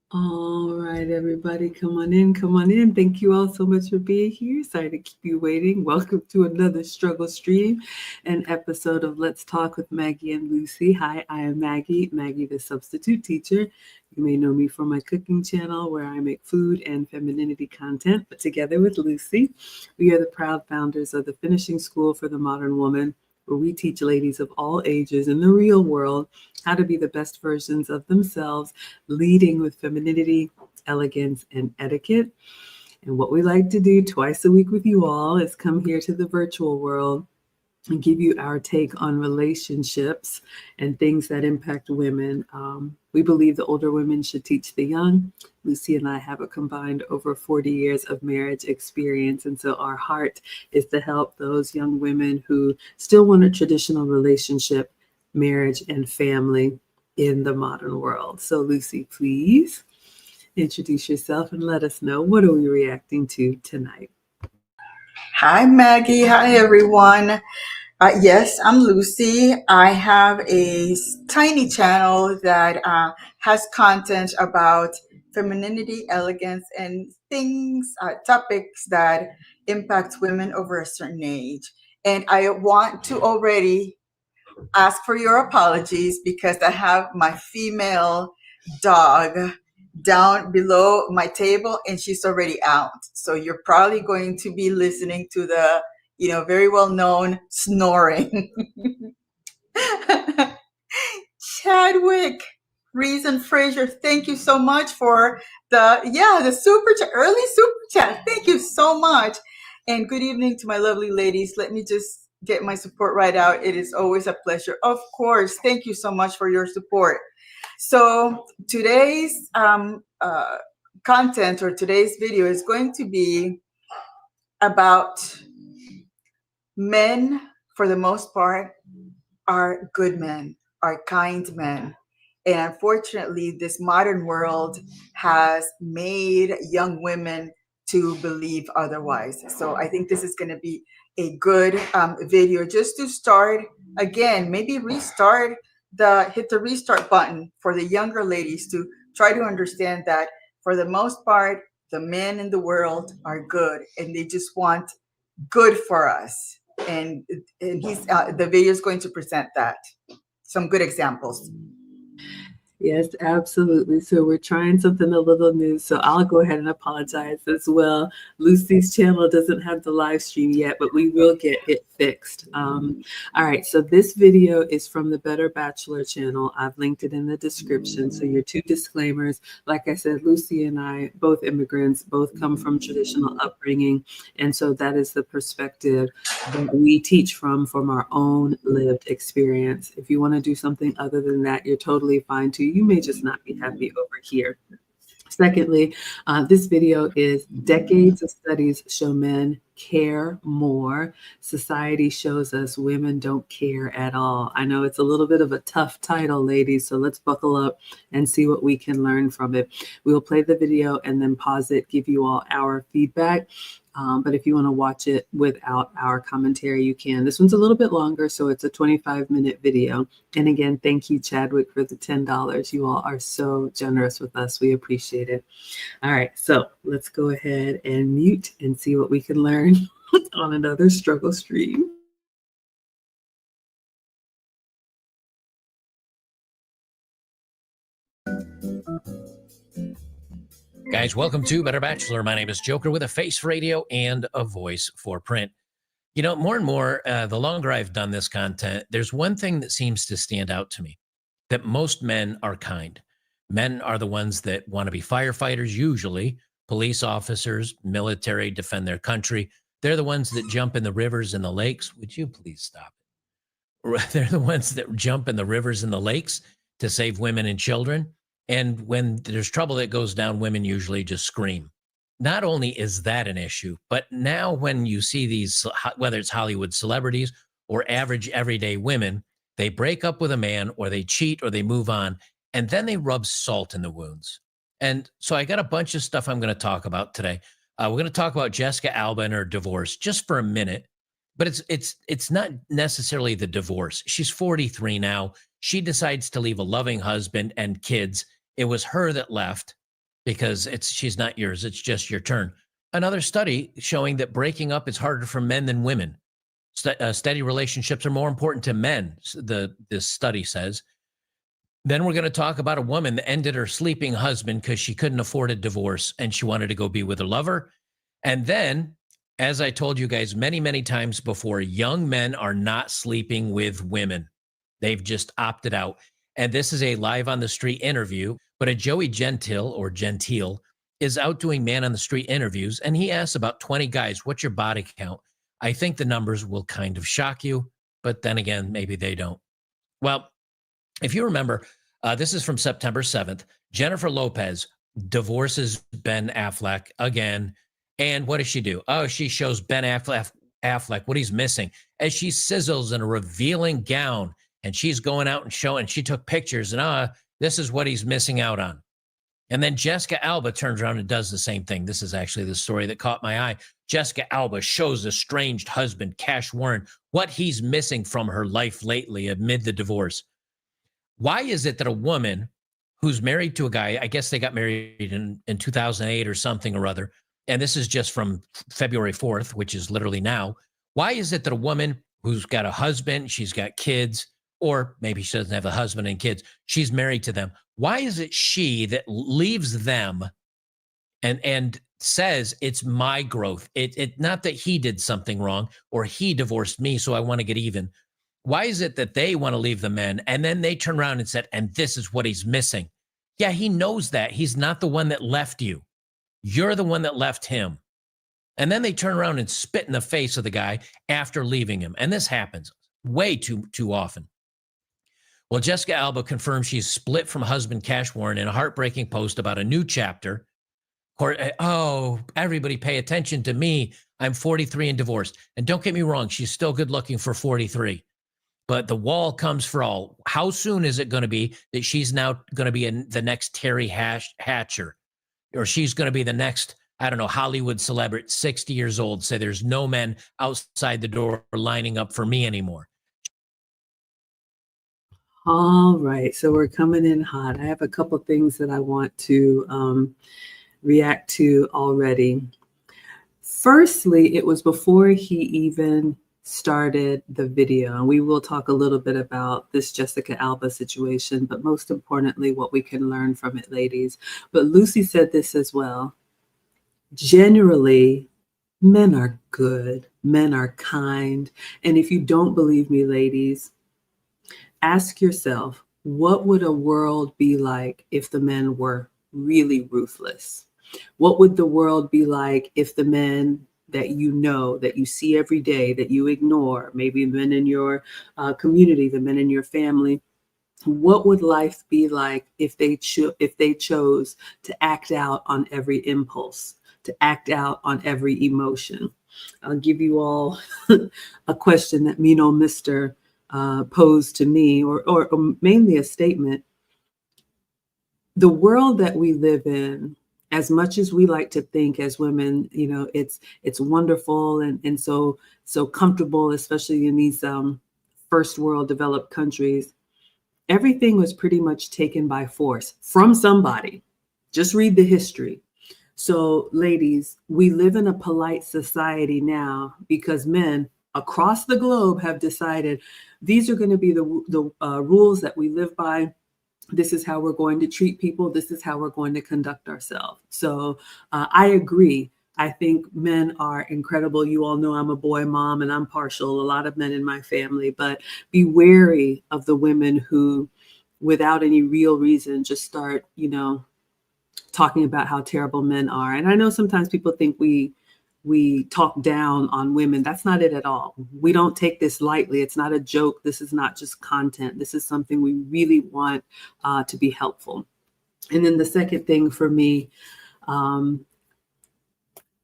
All right, everybody, come on in, come on in. Thank you all so much for being here. Sorry to keep you waiting. Welcome to another struggle stream, an episode of Let's Talk with Maggie and Lucy. Hi, I am Maggie, the substitute teacher. You may know me from my cooking channel where I make food and femininity content, but together with Lucy, we are the proud founders of the Finishing School for the Modern Woman, where we teach ladies of all ages in the real world how to be the best versions of themselves, leading with femininity, elegance, and etiquette. And what we like to do twice a week with you all is come here to the virtual world and give you our take on relationships and things that impact women. We believe the older women should teach the young. Lucy and I have a combined over 40 years of marriage experience. And so our heart is to help those young women who still want a traditional relationship, marriage, and family in the modern world. So Lucy, please introduce yourself and let us know, what are we reacting to tonight? Hi, Maggie. Hi, everyone. Yes, I'm Lucy. I have a tiny channel that has content about femininity, elegance, and things, topics that impact women over a certain age. And I want to already ask for your apologies because I have my female dog down below my table and she's already out. So you're probably going to be listening to the, very well known snoring. Chadwick, Reason Fraser, thank you so much for the super chat, early super chat. Thank you so much. And good evening to my lovely ladies. Let me just get my support right out. It is always a pleasure. Of course. Thank you so much for your support. So today's content or today's video is going to be about men, for the most part, are good men, are kind men. And unfortunately, this modern world has made young women to believe otherwise. So I think this is going to be a good video just to start again, maybe hit the restart button for the younger ladies to try to understand that for the most part, the men in the world are good and they just want good for us. And the video is going to present that. Some good examples. Yes, absolutely. So we're trying something a little new. So I'll go ahead and apologize as well. Lucy's channel doesn't have the live stream yet, but we will get it fixed. All right. So this video is from the Better Bachelor channel. I've linked it in the description. So your two disclaimers, like I said, Lucy and I, both immigrants, both come from traditional upbringing. And so that is the perspective that we teach from our own lived experience. If you want to do something other than that, you're totally fine too. You may just not be happy over here. Secondly, this video is decades of studies show men care more. Society shows us women don't care at all. I know it's a little bit of a tough title, ladies, so let's buckle up and see what we can learn from it. We'll play the video and then pause it, give you all our feedback. But if you want to watch it without our commentary, you can. This one's a little bit longer, so it's a 25-minute video. And again, thank you, Chadwick, for the $10. You all are so generous with us. We appreciate it. All right, so let's go ahead and mute and see what we can learn on another struggle stream. Guys, welcome to Better Bachelor. My name is Joker with a face for radio and a voice for print. You know, more and more, the longer I've done this content, there's one thing that seems to stand out to me, that most men are kind. Men are the ones that want to be firefighters, usually police officers, military, defend their country. They're the ones that jump in the rivers and the lakes. Would you please stop? They're the ones that jump in the rivers and the lakes to save women and children. And when there's trouble that goes down, women usually just scream. Not only is that an issue, but now when you see these, whether it's Hollywood celebrities or average everyday women, they break up with a man or they cheat or they move on, and then they rub salt in the wounds. And so I got a bunch of stuff I'm going to talk about today. We're going to talk about Jessica Alba and her divorce just for a minute, but it's not necessarily the divorce. She's 43 now. She decides to leave a loving husband and kids. It was her that left because she's not yours. It's just your turn. Another study showing that breaking up is harder for men than women. Steady relationships are more important to men, this study says. Then we're going to talk about a woman that ended her sleeping husband because she couldn't afford a divorce and she wanted to go be with her lover. And then, as I told you guys many, many times before, young men are not sleeping with women. They've just opted out. And this is a live on the street interview, but a Joey Gentile is out doing man on the street interviews. And he asks about 20 guys, what's your body count? I think the numbers will kind of shock you, but then again, maybe they don't. Well, if you remember, this is from September 7th. Jennifer Lopez divorces Ben Affleck again. And what does she do? Oh, she shows Ben Affleck what he's missing as she sizzles in a revealing gown. And she's going out and showing, she took pictures and this is what he's missing out on. And then Jessica Alba turns around and does the same thing. This is actually the story that caught my eye. Jessica Alba shows estranged husband, Cash Warren, what he's missing from her life lately amid the divorce. Why is it that a woman who's married to a guy, I guess they got married in 2008 or something or other, and this is just from February 4th, which is literally now. Why is it that a woman who's got a husband, she's got kids, or maybe she doesn't have a husband and kids, she's married to them. Why is it she that leaves them and says it's my growth? It not that he did something wrong or he divorced me, so I want to get even. Why is it that they want to leave the men and then they turn around and said, and this is what he's missing? Yeah, he knows that. He's not the one that left you. You're the one that left him. And then they turn around and spit in the face of the guy after leaving him. And this happens way too often. Well, Jessica Alba confirms she's split from husband Cash Warren in a heartbreaking post about a new chapter. Oh, everybody pay attention to me. I'm 43 and divorced. And don't get me wrong, she's still good looking for 43. But the wall comes for all. How soon is it going to be that she's now going to be the next Terry Hatcher? Or she's going to be the next, I don't know, Hollywood celebrity, 60 years old, say there's no men outside the door lining up for me anymore. All right, so we're coming in hot. I have a couple things that I want to react to already. Firstly, it was before he even started the video, and we will talk a little bit about this Jessica Alba situation, but most importantly, what we can learn from it, ladies. But Lucy said this as well. Generally, men are good, men are kind, and if you don't believe me, ladies, ask yourself, what would a world be like if the men were really ruthless? What would the world be like if the men that you know, that you see every day, that you ignore, maybe men in your community, the men in your family, what would life be like if they chose to act out on every impulse, to act out on every emotion? I'll give you all a question that Mr. posed to me, or mainly a statement. The world that we live in, as much as we like to think as women, it's wonderful and so comfortable, especially in these first world developed countries. Everything was pretty much taken by force from somebody. Just read the history. So, ladies, we live in a polite society now because men across the globe have decided these are going to be the rules that we live by. This is how we're going to treat people. This is how we're going to conduct ourselves. So I agree. I think men are incredible. You all know I'm a boy mom and I'm partial. A lot of men in my family, but be wary of the women who without any real reason, just start, talking about how terrible men are. And I know sometimes people think we talk down on women. That's not it at all. We don't take this lightly. It's not a joke. This is not just content. This is something we really want to be helpful. And then the second thing for me,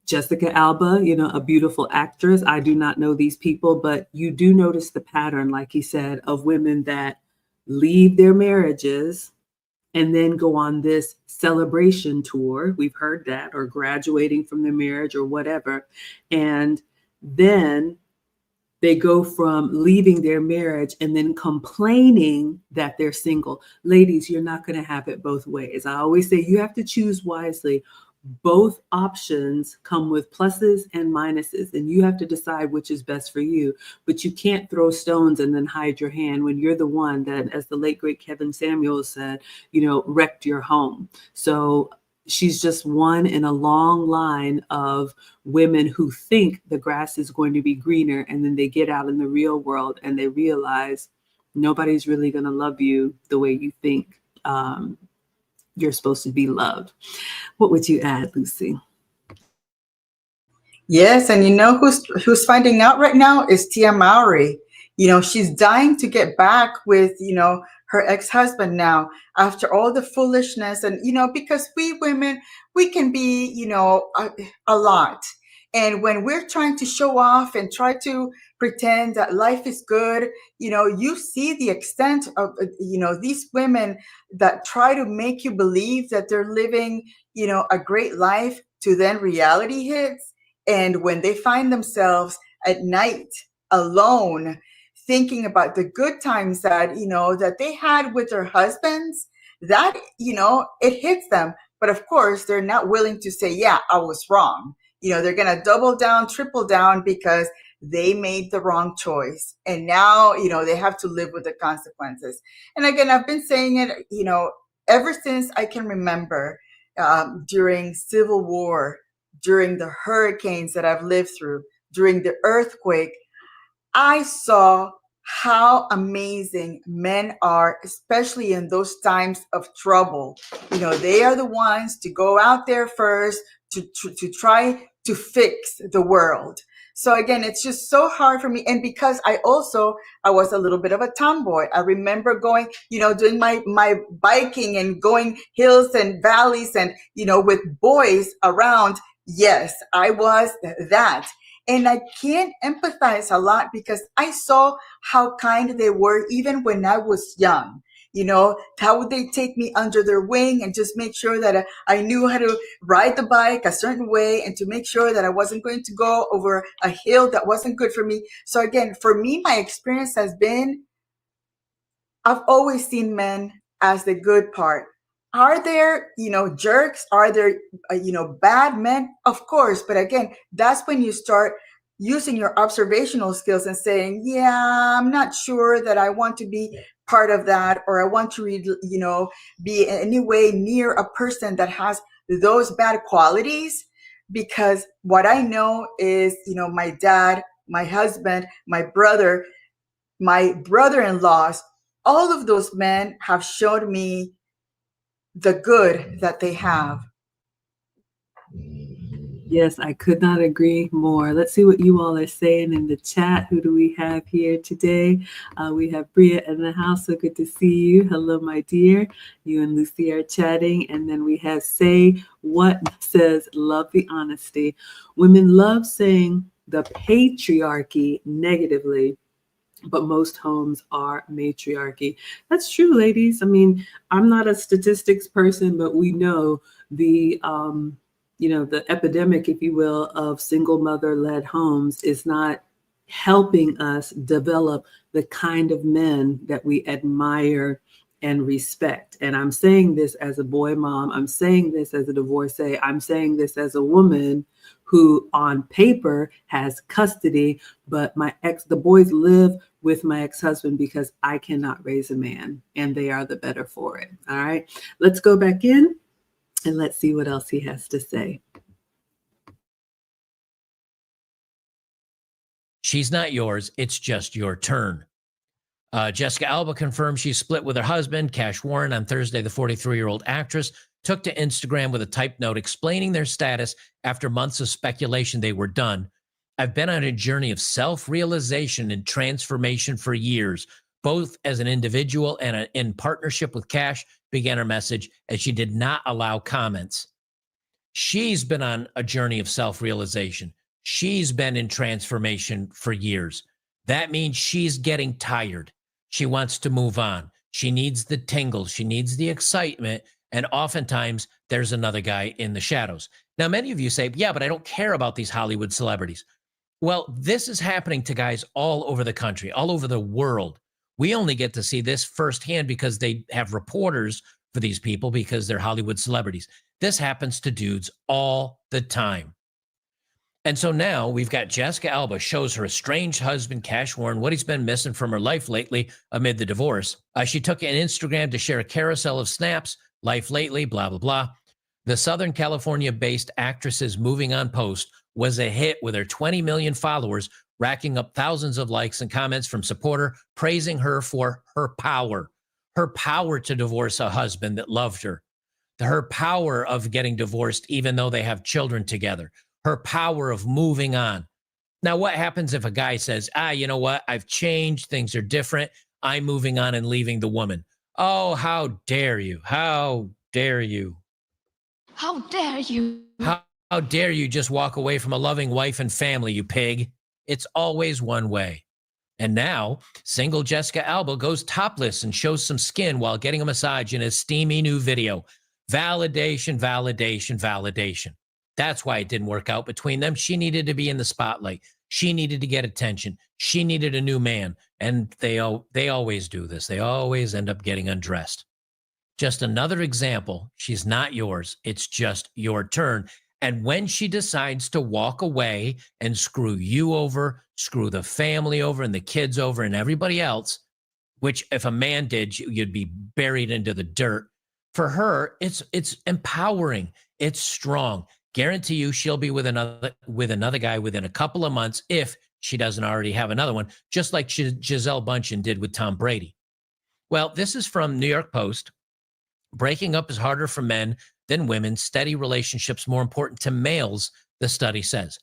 Jessica Alba, a beautiful actress. I do not know these people, but you do notice the pattern, like he said, of women that leave their marriages and then go on this celebration tour. We've heard that, or graduating from their marriage or whatever. And then they go from leaving their marriage and then complaining that they're single. Ladies, you're not going to have it both ways. I always say you have to choose wisely. Both options come with pluses and minuses, and you have to decide which is best for you. But you can't throw stones and then hide your hand when you're the one that, as the late great Kevin Samuels said, wrecked your home. So she's just one in a long line of women who think the grass is going to be greener, and then they get out in the real world and they realize nobody's really going to love you the way you think you're supposed to be loved. What would you add, Lucy? Yes, and who's finding out right now is Tia Mowry. She's dying to get back with her ex-husband now after all the foolishness, and because we women, we can be a lot, and when we're trying to show off and try to pretend that life is good, you see the extent of these women that try to make you believe that they're living a great life, to then reality hits. And when they find themselves at night alone, thinking about the good times that, that they had with their husbands, that, it hits them. But of course, they're not willing to say, yeah, I was wrong. They're going to double down, triple down, because they made the wrong choice. And now, they have to live with the consequences. And again, I've been saying it, ever since I can remember, during Civil War, during the hurricanes that I've lived through, during the earthquake, I saw how amazing men are, especially in those times of trouble. They are the ones to go out there first to try to fix the world. So again, it's just so hard for me. And because I was a little bit of a tomboy. I remember going, doing my biking and going hills and valleys and, with boys around. Yes, I was that. And I can't empathize a lot because I saw how kind they were even when I was young. How would they take me under their wing and just make sure that I knew how to ride the bike a certain way, and to make sure that I wasn't going to go over a hill that wasn't good for me. So again, for me, my experience has been, I've always seen men as the good part. Are there, jerks? Are there, bad men? Of course. But again, that's when you start using your observational skills and saying, yeah, I'm not sure that I want to be part of that, or I want to be in any way near a person that has those bad qualities. Because what I know is, my dad, my husband, my brother-in-laws, all of those men have showed me the good that they have. Yes, I could not agree more. Let's see what you all are saying in the chat. Who do we have here today? We have Bria in the house. So good to see you. Hello, my dear. You and Lucy are chatting. And then we have Say What says, love the honesty. Women love saying the patriarchy negatively, but most homes are matriarchy. That's true, ladies. I mean, I'm not a statistics person, but we know the epidemic, if you will, of single mother-led homes is not helping us develop the kind of men that we admire and respect. And I'm saying this as a boy mom. I'm saying this as a divorcee. I'm saying this as a woman who on paper has custody, but the boys live with my ex-husband because I cannot raise a man, and they are the better for it. All right, let's go back in and let's see what else he has to say. She's not yours. It's just your turn. Jessica Alba confirmed she split with her husband, Cash Warren, on Thursday. The 43-year-old actress took to Instagram with a typed note explaining their status after months of speculation they were done. I've been on a journey of self-realization and transformation for years, both as an individual and in partnership with Cash, began her message, as she did not allow comments. She's been on a journey of self-realization. She's been in transformation for years. That means she's getting tired. She wants to move on. She needs the tingles. She needs the excitement. And oftentimes there's another guy in the shadows. Now, many of you say, yeah, but I don't care about these Hollywood celebrities. Well, this is happening to guys all over the country, all over the world. We only get to see this firsthand because they have reporters for these people because they're Hollywood celebrities. This happens to dudes all the time. And so now we've got Jessica Alba shows her estranged husband, Cash Warren, what he's been missing from her life lately amid the divorce. She took an Instagram to share a carousel of snaps, life lately, blah, blah, blah. The Southern California-based actress's Moving On post was a hit with her 20 million followers, racking up thousands of likes and comments from supporters praising her for her power to divorce a husband that loved her, her power of getting divorced even though they have children together, her power of moving on. Now, what happens if a guy says, you know what? I've changed. Things are different. I'm moving on and leaving the woman. Oh, how dare you? How dare you? How dare you? How dare you just walk away from a loving wife and family, you pig? It's always one way. And now, single Jessica Alba goes topless and shows some skin while getting a massage in a steamy new video. Validation, validation, validation. That's why it didn't work out between them. She needed to be in the spotlight. She needed to get attention. She needed a new man. And they always do this. They always end up getting undressed. Just another example. She's not yours. It's just your turn. And when she decides to walk away and screw you over, screw the family over and the kids over and everybody else, which if a man did, you'd be buried into the dirt. For her, it's empowering. It's strong. Guarantee you she'll be with another guy within a couple of months if she doesn't already have another one, just like Gisele Bündchen did with Tom Brady. Well, this is from New York Post. Breaking up is harder for men than women. Steady relationships more important to males, the study says.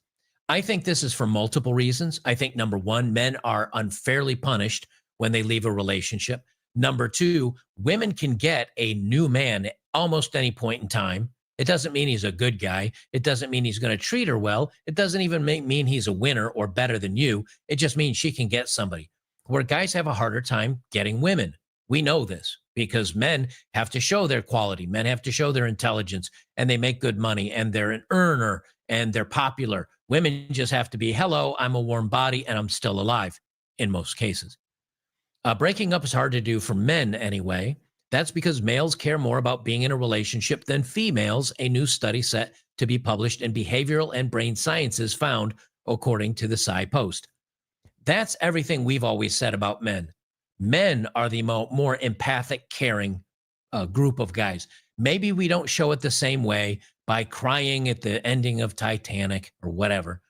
I think this is for multiple reasons. I think, number one, men are unfairly punished when they leave a relationship. Number two, women can get a new man at almost any point in time. It doesn't mean he's a good guy. It doesn't mean he's going to treat her well. It doesn't even mean he's a winner or better than you. It just means she can get somebody. Where guys have a harder time getting women. We know this because men have to show their quality. Men have to show their intelligence, and they make good money, and they're an earner, and they're popular. Women just have to be, hello, I'm a warm body, and I'm still alive in most cases. Breaking up is hard to do for men anyway. That's because males care more about being in a relationship than females, a new study set to be published in Behavioral and Brain Sciences found, according to the Sci Post. That's everything we've always said about men. Men are the more empathic, caring group of guys. Maybe we don't show it the same way by crying at the ending of Titanic or whatever.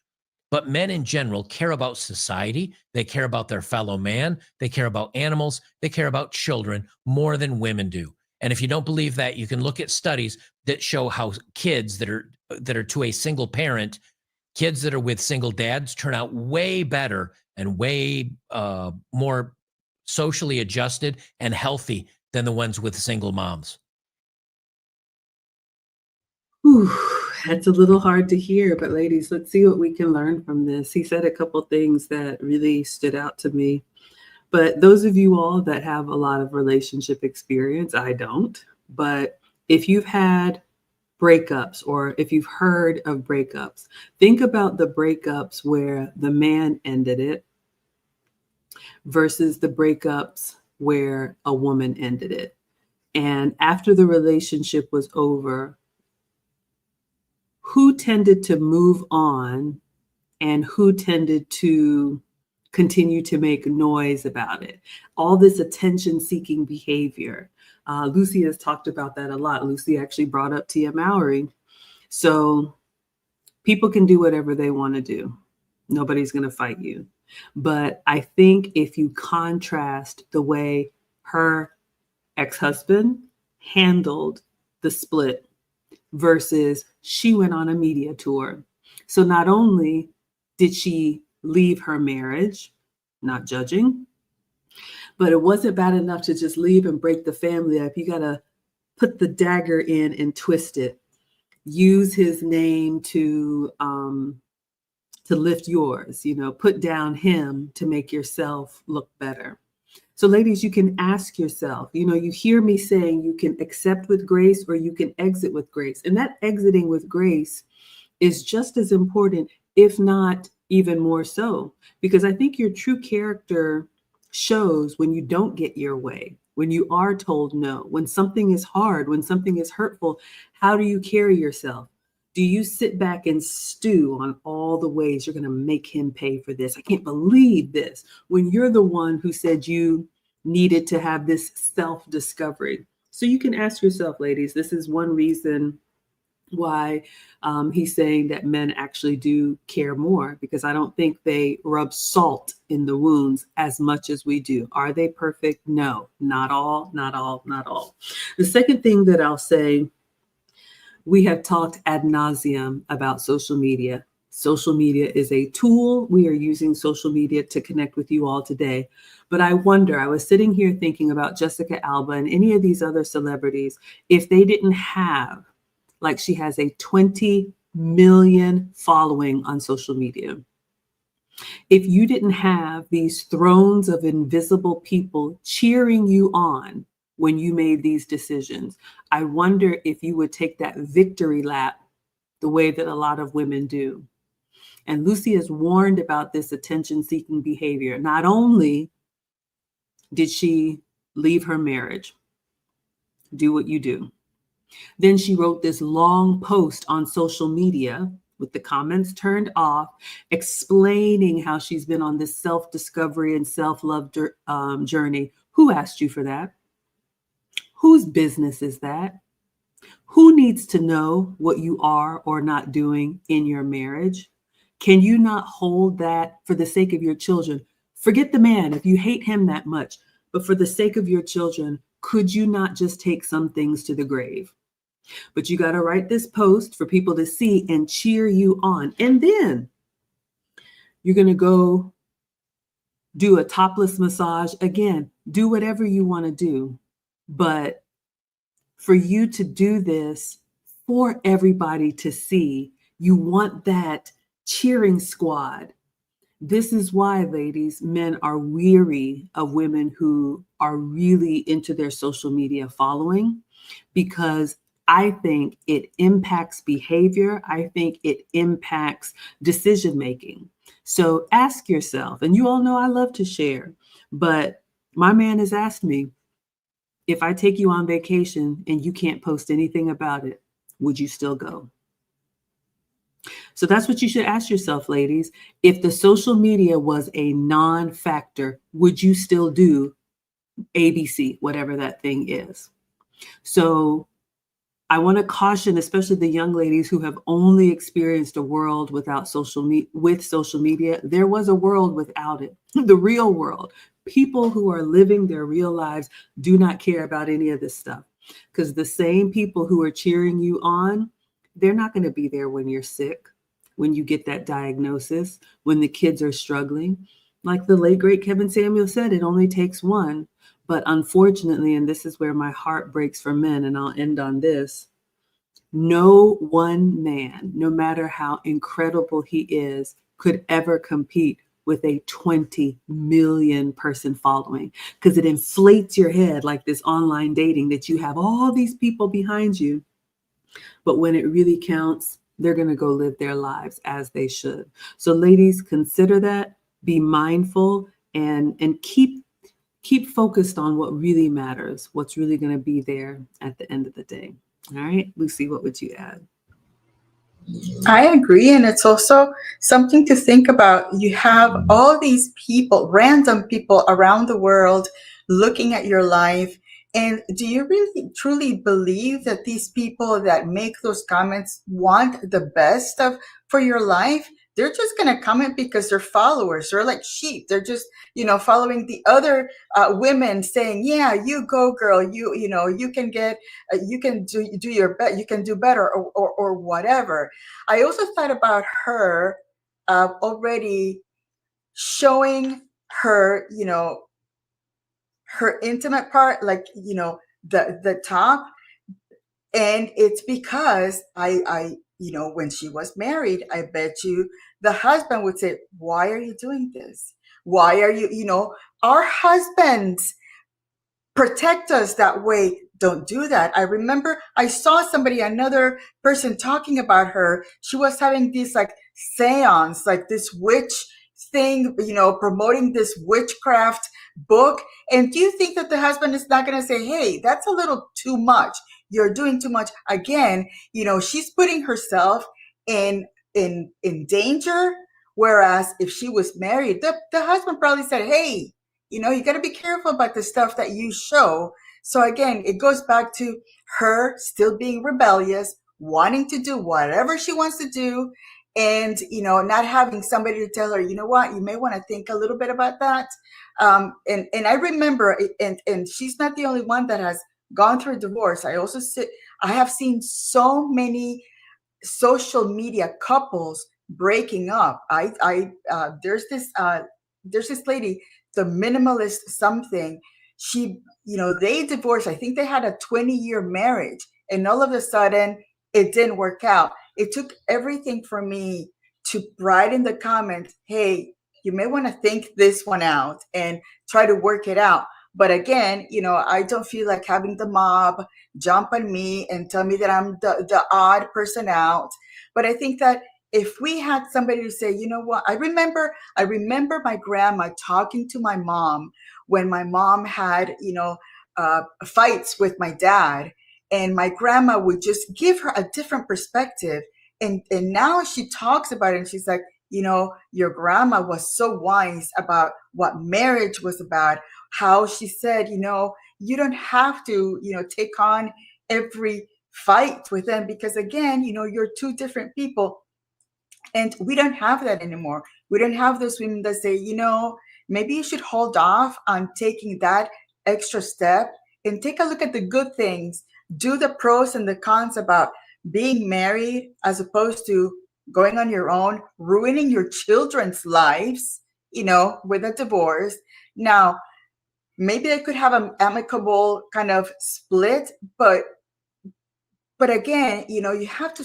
But men in general care about society. They care about their fellow man. They care about animals. They care about children more than women do. And if you don't believe that, you can look at studies that show how kids that are to a single parent, kids that are with single dads turn out way better and way more socially adjusted and healthy than the ones with single moms. Whew, that's a little hard to hear, but ladies, let's see what we can learn from this. He said a couple things that really stood out to me. But those of you all that have a lot of relationship experience, I don't. But if you've had breakups or if you've heard of breakups, think about the breakups where the man ended it versus the breakups where a woman ended it. And after the relationship was over, who tended to move on and who tended to continue to make noise about it? All this attention-seeking behavior. Lucy has talked about that a lot. Lucy actually brought up Tia Mowry. So people can do whatever they want to do. Nobody's going to fight you. But I think if you contrast the way her ex-husband handled the split versus she went on a media tour. So not only did she leave her marriage, not judging, but it wasn't bad enough to just leave and break the family up. You got to put the dagger in and twist it. Use his name to lift yours, put down him to make yourself look better. So ladies, you can ask yourself, you hear me saying you can accept with grace or you can exit with grace. And that exiting with grace is just as important, if not even more so, because I think your true character shows when you don't get your way, when you are told no, when something is hard, when something is hurtful. How do you carry yourself? Do you sit back and stew on all the ways you're going to make him pay for this? I can't believe this. When you're the one who said you needed to have this self-discovery. So you can ask yourself, ladies, this is one reason why he's saying that men actually do care more, because I don't think they rub salt in the wounds as much as we do. Are they perfect? No, not all, not all, not all. The second thing that I'll say, we have talked ad nauseum about social media. Social media is a tool. We are using social media to connect with you all today. But I wonder, I was sitting here thinking about Jessica Alba and any of these other celebrities, if they didn't have, like she has a 20 million following on social media. If you didn't have these thrones of invisible people cheering you on when you made these decisions, I wonder if you would take that victory lap the way that a lot of women do. And Lucy has warned about this attention-seeking behavior. Not only did she leave her marriage, do what you do. Then she wrote this long post on social media with the comments turned off, explaining how she's been on this self-discovery and self-love journey. Who asked you for that? Whose business is that? Who needs to know what you are or not doing in your marriage? Can you not hold that for the sake of your children? Forget the man if you hate him that much, but for the sake of your children, could you not just take some things to the grave? But you got to write this post for people to see and cheer you on. And then you're going to go do a topless massage. Again, do whatever you want to do. But for you to do this for everybody to see, you want that cheering squad. This is why, ladies, men are weary of women who are really into their social media following, because I think it impacts behavior. I think it impacts decision making. So ask yourself, and you all know I love to share, but my man has asked me, if I take you on vacation and you can't post anything about it, would you still go? So that's what you should ask yourself, ladies. If the social media was a non-factor, would you still do ABC, whatever that thing is? So I want to caution, especially the young ladies who have only experienced a world without with social media. There was a world without it, the real world. People who are living their real lives do not care about any of this stuff, because the same people who are cheering you on, they're not going to be there when you're sick, when you get that diagnosis, when the kids are struggling. Like the late, great Kevin Samuel said, it only takes one. But unfortunately, and this is where my heart breaks for men, and I'll end on this, no one man, no matter how incredible he is, could ever compete with a 20 million person following, because it inflates your head like this online dating that you have all these people behind you. But when it really counts, they're going to go live their lives as they should. So ladies, consider that, be mindful, and keep focused on what really matters, what's really going to be there at the end of the day. All right, Lucy, what would you add? I agree. And it's also something to think about. You have all these people, random people around the world looking at your life. And do you really truly believe that these people that make those comments want the best for your life? they're just going to comment because they're followers. They're like sheep. They're just, following the other women saying, yeah, you go girl, you can get, you can do your best, you can do better, or whatever. I also thought about her already showing her, her intimate part, like, the top. And it's because when she was married, I bet you the husband would say, why are you doing this? Why are you, our husbands protect us that way. Don't do that. I remember I saw another person talking about her. She was having this like seance, like this witch thing, promoting this witchcraft book. And do you think that the husband is not going to say, hey, that's a little too much? You're doing too much. Again, she's putting herself in danger. Whereas if she was married, the husband probably said, hey, you got to be careful about the stuff that you show. So again, it goes back to her still being rebellious, wanting to do whatever she wants to do, and not having somebody to tell her, you know what, you may want to think a little bit about that. And I remember, and she's not the only one that has gone through a divorce. I have seen so many social media couples breaking up. There's this lady, the minimalist something. They divorced. I think they had a 20-year marriage, and all of a sudden it didn't work out. It took everything for me to write in the comments, hey, you may want to think this one out and try to work it out. But again, I don't feel like having the mob jump on me and tell me that I'm the odd person out. But I think that if we had somebody to say, you know what, I remember my grandma talking to my mom when my mom had, fights with my dad, and my grandma would just give her a different perspective. And now she talks about it and she's like, your grandma was so wise about what marriage was about, how she said, you don't have to, take on every fight with them because again, you're two different people. And we don't have that anymore. We don't have those women that say, maybe you should hold off on taking that extra step and take a look at the good things, do the pros and the cons about being married as opposed to going on your own, ruining your children's lives, with a divorce. Now, maybe they could have an amicable kind of split, but again, you have to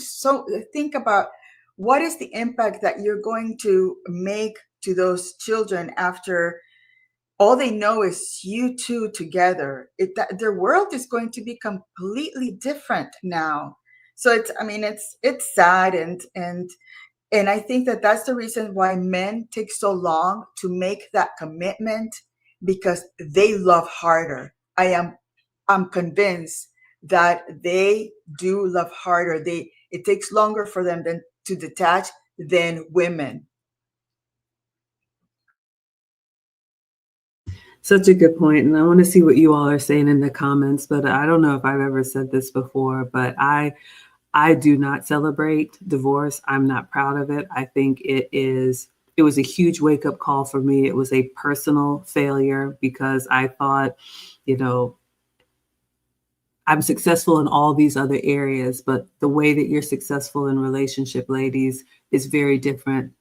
think about what is the impact that you're going to make to those children after all they know is you two together. Their world is going to be completely different now. So it's sad, and I think that that's the reason why men take so long to make that commitment, because they love harder. I'm convinced that they do love harder. It takes longer for them to detach than women. Such a good point. And I want to see what you all are saying in the comments, but I don't know if I've ever said this before, but I do not celebrate divorce. I'm not proud of it. I think it was a huge wake up call for me. It was a personal failure because I thought, I'm successful in all these other areas, but the way that you're successful in relationship, ladies, is very different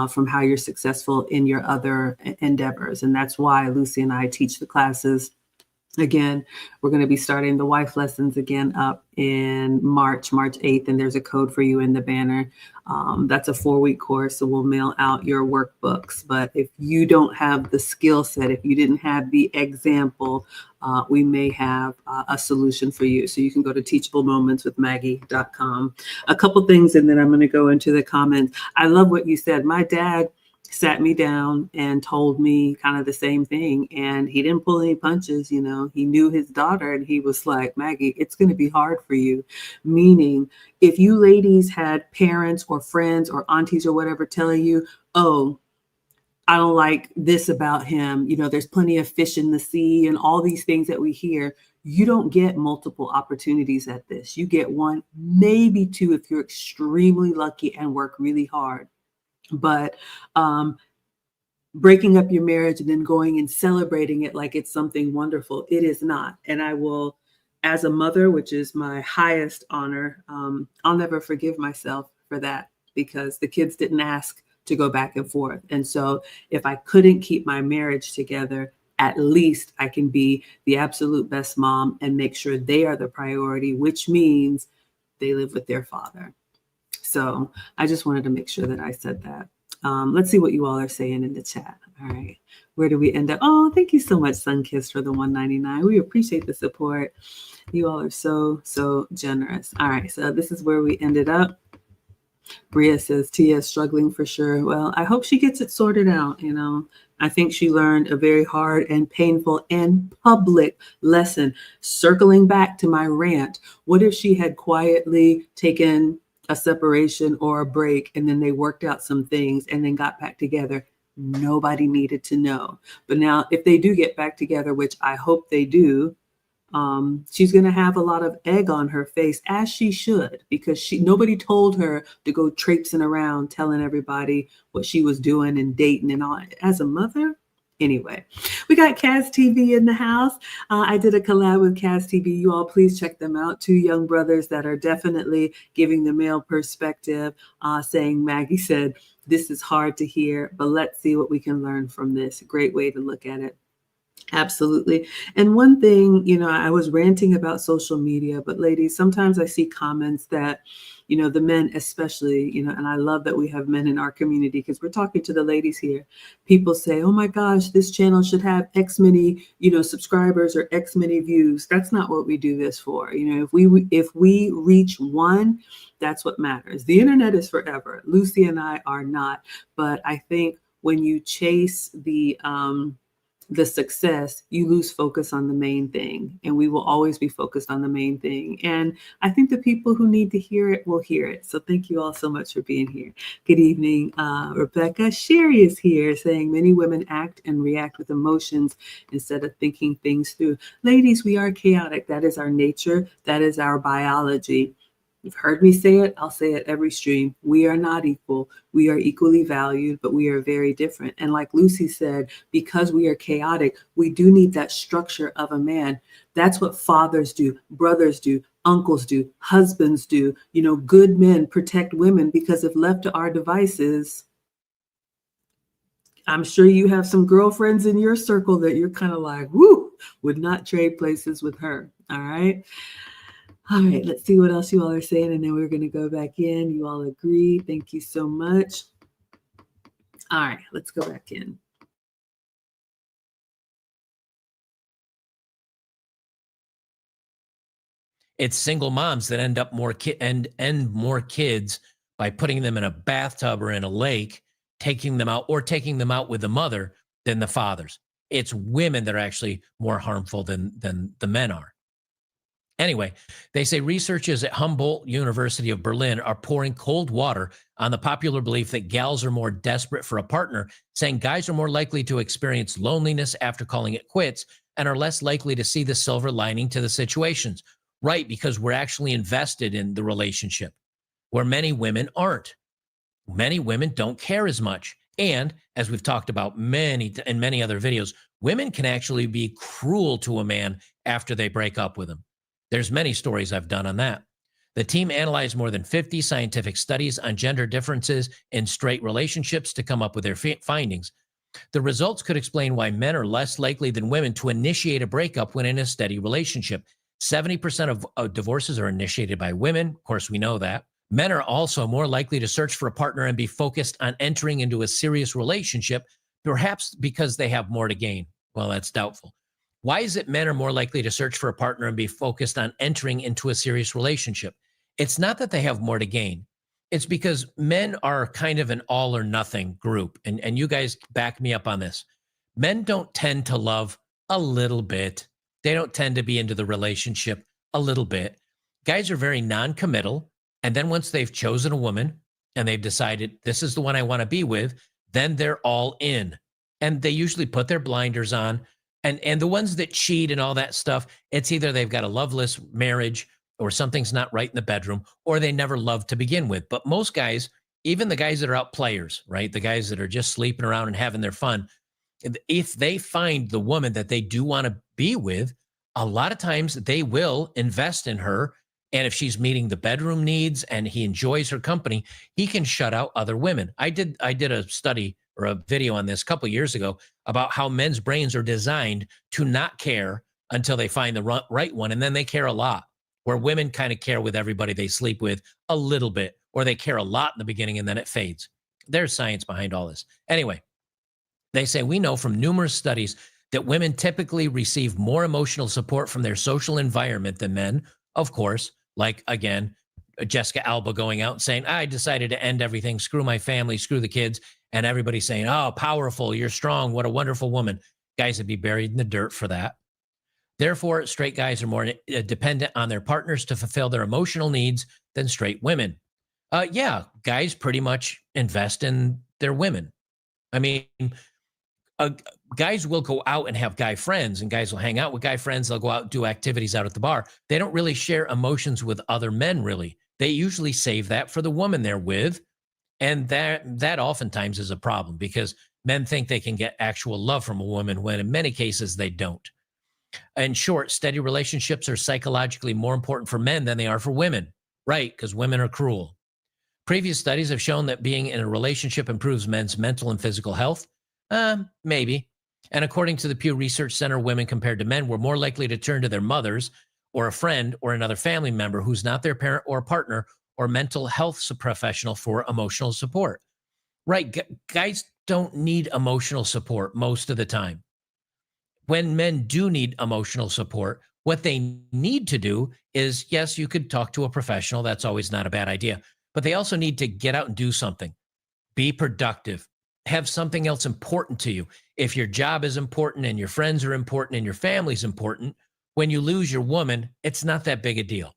from how you're successful in your other endeavors. And that's why Lucy and I teach the classes. Again, we're going to be starting the wife lessons again up in March 8th, and there's a code for you in the banner. That's a 4-week course, so we'll mail out your workbooks. But if you don't have the skill set, if you didn't have the example, we may have a solution for you. So you can go to teachablemomentswithmaggie.com. A couple things, and then I'm going to go into the comments. I love what you said. My dad sat me down and told me kind of the same thing. And he didn't pull any punches, He knew his daughter and he was like, Maggie, it's going to be hard for you. Meaning, if you ladies had parents or friends or aunties or whatever telling you, oh, I don't like this about him, there's plenty of fish in the sea and all these things that we hear, you don't get multiple opportunities at this. You get one, maybe two, if you're extremely lucky and work really hard. But breaking up your marriage and then going and celebrating it like it's something wonderful, it is not. And I will, as a mother, which is my highest honor, I'll never forgive myself for that, because the kids didn't ask to go back and forth. And so if I couldn't keep my marriage together, at least I can be the absolute best mom and make sure they are the priority, which means they live with their father. So I just wanted to make sure that I said that. Let's see what you all are saying in the chat. All right. Where do we end up? Oh, thank you so much, Sunkiss, for the $1.99. We appreciate the support. You all are so, so generous. All right. So this is where we ended up. Bria says, Tia is struggling for sure. Well, I hope she gets it sorted out. You know, I think she learned a very hard and painful and public lesson. Circling back to my rant, what if she had quietly taken a separation or a break, and then they worked out some things and then got back together? Nobody needed to know. But now if they do get back together, which I hope they do, she's going to have a lot of egg on her face, as she should, because nobody told her to go traipsing around telling everybody what she was doing and dating and all. As a mother, anyway, we got Kaz TV in the house. I did a collab with Kaz TV. You all please check them out. Two young brothers that are definitely giving the male perspective, saying, Maggie said, this is hard to hear, but let's see what we can learn from this. Great way to look at it. Absolutely. And one thing, you know, I was ranting about social media, but ladies, sometimes I see comments that, you know, the men especially, you know, and I love that we have men in our community because we're talking to the ladies here. People say, oh my gosh, this channel should have X many, you know, subscribers or X many views. That's not what we do this for. You know, if we reach one, that's what matters. The internet is forever. Lucy and I are not. But I think when you chase the success, you lose focus on the main thing, and we will always be focused on the main thing. And I think the people who need to hear it will hear it. So thank you all so much for being here. Good evening, Rebecca. Sherry is here saying many women act and react with emotions instead of thinking things through. Ladies, we are chaotic. That is our nature. That is our biology. You've heard me say it. I'll say it every stream. We are not equal. We are equally valued, but we are very different. And like Lucy said, because we are chaotic, we do need that structure of a man. That's what fathers do, brothers do, uncles do, husbands do. You know, good men protect women, because if left to our devices, I'm sure you have some girlfriends in your circle that you're kind of like, whoo, would not trade places with her. All right. All right, let's see what else you all are saying, and then we're going to go back in. You all agree. Thank you so much. All right, let's go back in. It's single moms that end up end more kids by putting them in a bathtub or in a lake, taking them out with the mother than the fathers. It's women that are actually more harmful than the men are. Anyway, they say researchers at Humboldt University of Berlin are pouring cold water on the popular belief that gals are more desperate for a partner, saying guys are more likely to experience loneliness after calling it quits and are less likely to see the silver lining to the situations. Right, because we're actually invested in the relationship, where many women aren't. Many women don't care as much. And as we've talked about in many other videos, women can actually be cruel to a man after they break up with him. There's many stories I've done on that. The team analyzed more than 50 scientific studies on gender differences in straight relationships to come up with their findings. The results could explain why men are less likely than women to initiate a breakup when in a steady relationship. 70% of divorces are initiated by women. Of course, we know that. Men are also more likely to search for a partner and be focused on entering into a serious relationship, perhaps because they have more to gain. Well, that's doubtful. Why is it men are more likely to search for a partner and be focused on entering into a serious relationship? It's not that they have more to gain. It's because men are kind of an all or nothing group. And you guys back me up on this. Men don't tend to love a little bit. They don't tend to be into the relationship a little bit. Guys are very non-committal. And then once they've chosen a woman and they've decided this is the one I want to be with, then they're all in. And they usually put their blinders on. And the ones that cheat and all that stuff, it's either they've got a loveless marriage or something's not right in the bedroom, or they never loved to begin with. But most guys even the guys that are out players, right? The guys that are just sleeping around and having their fun, if they find the woman that they do want to be with, a lot of times they will invest in her. And if she's meeting the bedroom needs and he enjoys her company, he can shut out other women. I did a study or a video on this a couple of years ago about how men's brains are designed to not care until they find the right one. And then they care a lot, where women kind of care with everybody they sleep with a little bit, or they care a lot in the beginning and then it fades. There's science behind all this. Anyway, they say we know from numerous studies that women typically receive more emotional support from their social environment than men, of course, like, again, Jessica Alba going out and saying, I decided to end everything, screw my family, screw the kids, and everybody saying, oh, powerful, you're strong, what a wonderful woman. Guys would be buried in the dirt for that. Therefore, straight guys are more dependent on their partners to fulfill their emotional needs than straight women. Yeah, guys pretty much invest in their women. I mean, guys will go out and have guy friends, and guys will hang out with guy friends. They'll go out and do activities out at the bar. They don't really share emotions with other men, really. They usually save that for the woman they're with. And that oftentimes is a problem, because men think they can get actual love from a woman when in many cases they don't. In short, steady relationships are psychologically more important for men than they are for women, right? Because women are cruel. Previous studies have shown that being in a relationship improves men's mental and physical health. Maybe. And according to the Pew Research Center, women compared to men were more likely to turn to their mothers or a friend or another family member who's not their parent or partner or mental health professional for emotional support. Right. Guys don't need emotional support most of the time. When men do need emotional support, what they need to do is, yes, you could talk to a professional. That's always not a bad idea. But they also need to get out and do something. Be productive. Have something else important to you. If your job is important and your friends are important and your family's important, when you lose your woman, it's not that big a deal.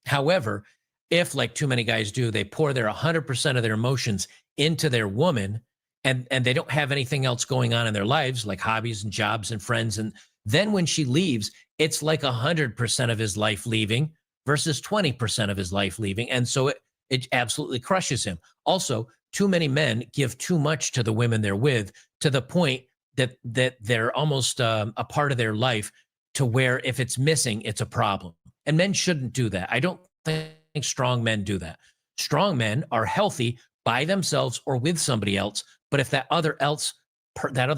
However, if, like too many guys do, they pour their 100% of their emotions into their woman, and they don't have anything else going on in their lives, like hobbies and jobs and friends, and then when she leaves, it's like 100% of his life leaving versus 20% of his life leaving. And so it absolutely crushes him. Also, too many men give too much to the women they're with, to the point that they're almost a part of their life, to where if it's missing, it's a problem. And men shouldn't do that. I don't think strong men do that. Strong men are healthy by themselves or with somebody else. But if that other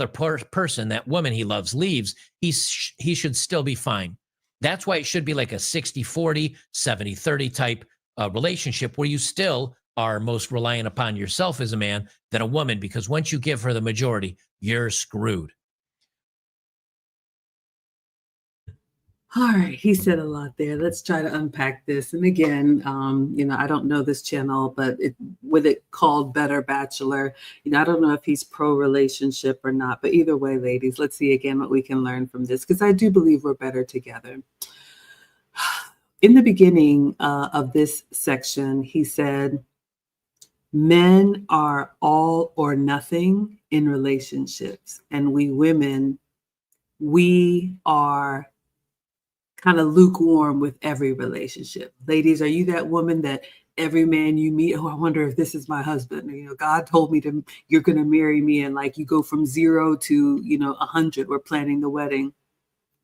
person, that woman he loves, leaves, he should still be fine. That's why it should be like a 60-40, 70-30 type relationship, where you still are most reliant upon yourself as a man than a woman, because once you give her the majority, you're screwed. All right, he said a lot there. Let's try to unpack this. And again, I don't know this channel, but with it called Better Bachelor, I don't know if he's pro-relationship or not. But either way, ladies, let's see again what we can learn from this, because I do believe we're better together. In the beginning of this section, he said, men are all or nothing in relationships, and we women, we are kind of lukewarm with every relationship. Ladies, are you that woman that every man you meet, oh, I wonder if this is my husband? God told me you're going to marry me, and like you go from 0 to 100. We're planning the wedding.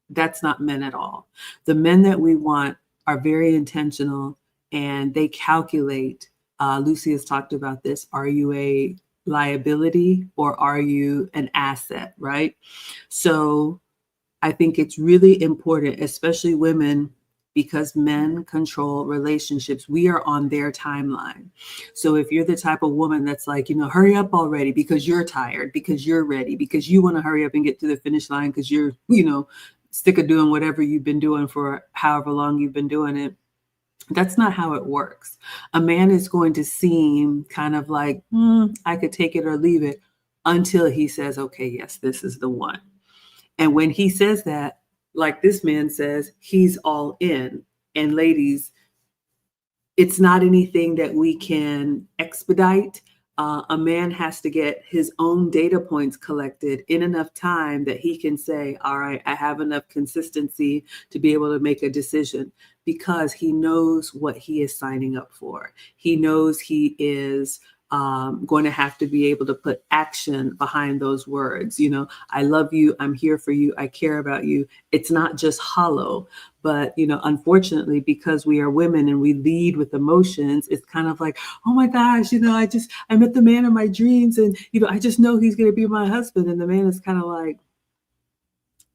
That's not men at all. The men that we want are very intentional, and they calculate. Lucy has talked about this. Are you a liability or are you an asset, right? So I think it's really important, especially women, because men control relationships. We are on their timeline. So if you're the type of woman that's like, hurry up already because you're tired, because you're ready, because you want to hurry up and get to the finish line because you're, sick of doing whatever you've been doing for however long you've been doing it. That's not how it works. A man is going to seem kind of like, I could take it or leave it, until he says, okay, yes, this is the one. And when he says that, like this man says, he's all in. And ladies, it's not anything that we can expedite. A man has to get his own data points collected in enough time that he can say, all right, I have enough consistency to be able to make a decision, because he knows what he is signing up for. He knows he is going to have to be able to put action behind those words. You know, I love you. I'm here for you. I care about you. It's not just hollow. But, you know, unfortunately, because we are women and we lead with emotions, it's kind of like, oh my gosh, you know, I met the man of my dreams and, you know, I just know he's going to be my husband. And the man is kind of like,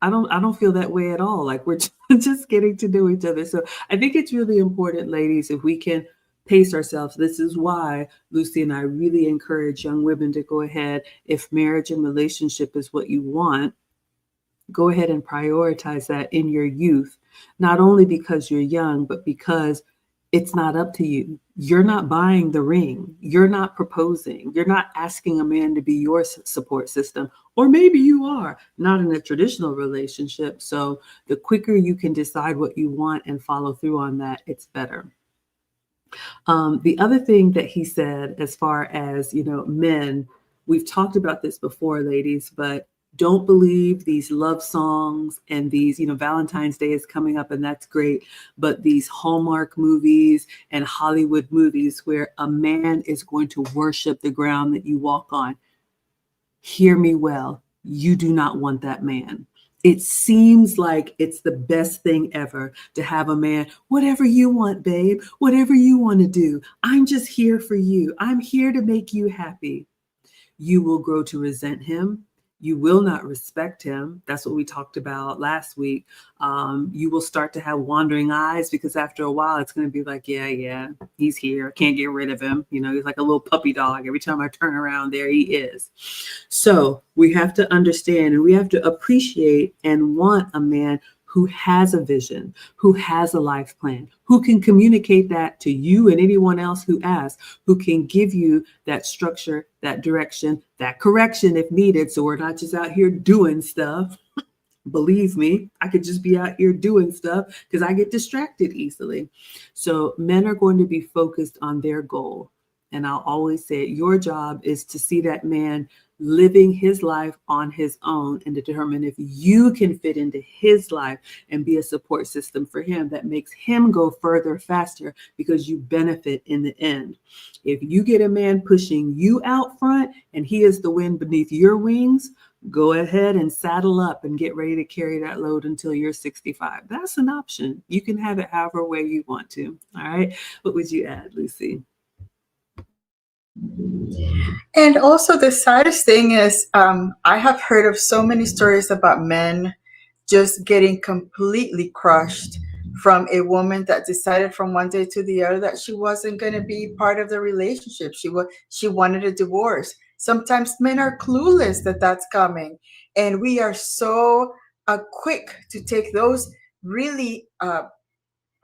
I don't feel that way at all. Like we're just getting to know each other. So I think it's really important, ladies, if we can pace ourselves. This is why Lucy and I really encourage young women to go ahead. If marriage and relationship is what you want, go ahead and prioritize that in your youth, not only because you're young, but because it's not up to you. You're not buying the ring. You're not proposing. You're not asking a man to be your support system. Or maybe you are, not in a traditional relationship. So the quicker you can decide what you want and follow through on that, it's better. The other thing that he said, as far as, you know, men, we've talked about this before, ladies, but don't believe these love songs and these, you know, Valentine's Day is coming up and that's great. But these Hallmark movies and Hollywood movies where a man is going to worship the ground that you walk on. Hear me well. You do not want that man. It seems like it's the best thing ever to have a man, whatever you want, babe, whatever you want to do. I'm just here for you. I'm here to make you happy. You will grow to resent him. You will not respect him. That's what we talked about last week. You will start to have wandering eyes because after a while, it's going to be like, yeah, he's here. I can't get rid of him. You know, he's like a little puppy dog. Every time I turn around, there he is. So we have to understand and we have to appreciate and want a man who has a vision, who has a life plan, who can communicate that to you and anyone else who asks, who can give you that structure, that direction, that correction if needed. So we're not just out here doing stuff. Believe me, I could just be out here doing stuff because I get distracted easily. So men are going to be focused on their goal. And I'll always say it, your job is to see that man living his life on his own and to determine if you can fit into his life and be a support system for him that makes him go further faster because you benefit in the end. If you get a man pushing you out front and he is the wind beneath your wings, go ahead and saddle up and get ready to carry that load until you're 65. That's an option. You can have it however way you want to. All right. What would you add, Lucy? And also, the saddest thing is, I have heard of so many stories about men just getting completely crushed from a woman that decided from one day to the other that she wasn't going to be part of the relationship. She wanted a divorce. Sometimes men are clueless that that's coming, and we are so quick to take those really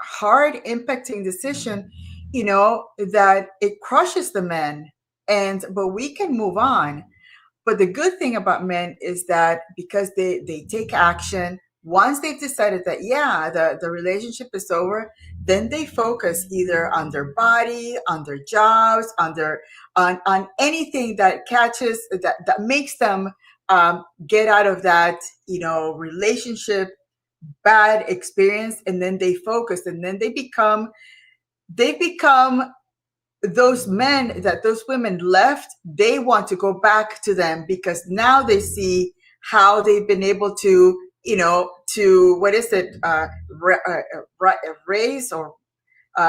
hard impacting decision, you know, that it crushes the men. But we can move on. But the good thing about men is that because they take action, once they've decided that, yeah, the relationship is over, then they focus either on their body, on their jobs, on anything that catches, that makes them get out of that, you know, relationship bad experience. And then they focus and then they become those men that those women left. They want to go back to them because now they see how they've been able to, you know, to what is it, raise or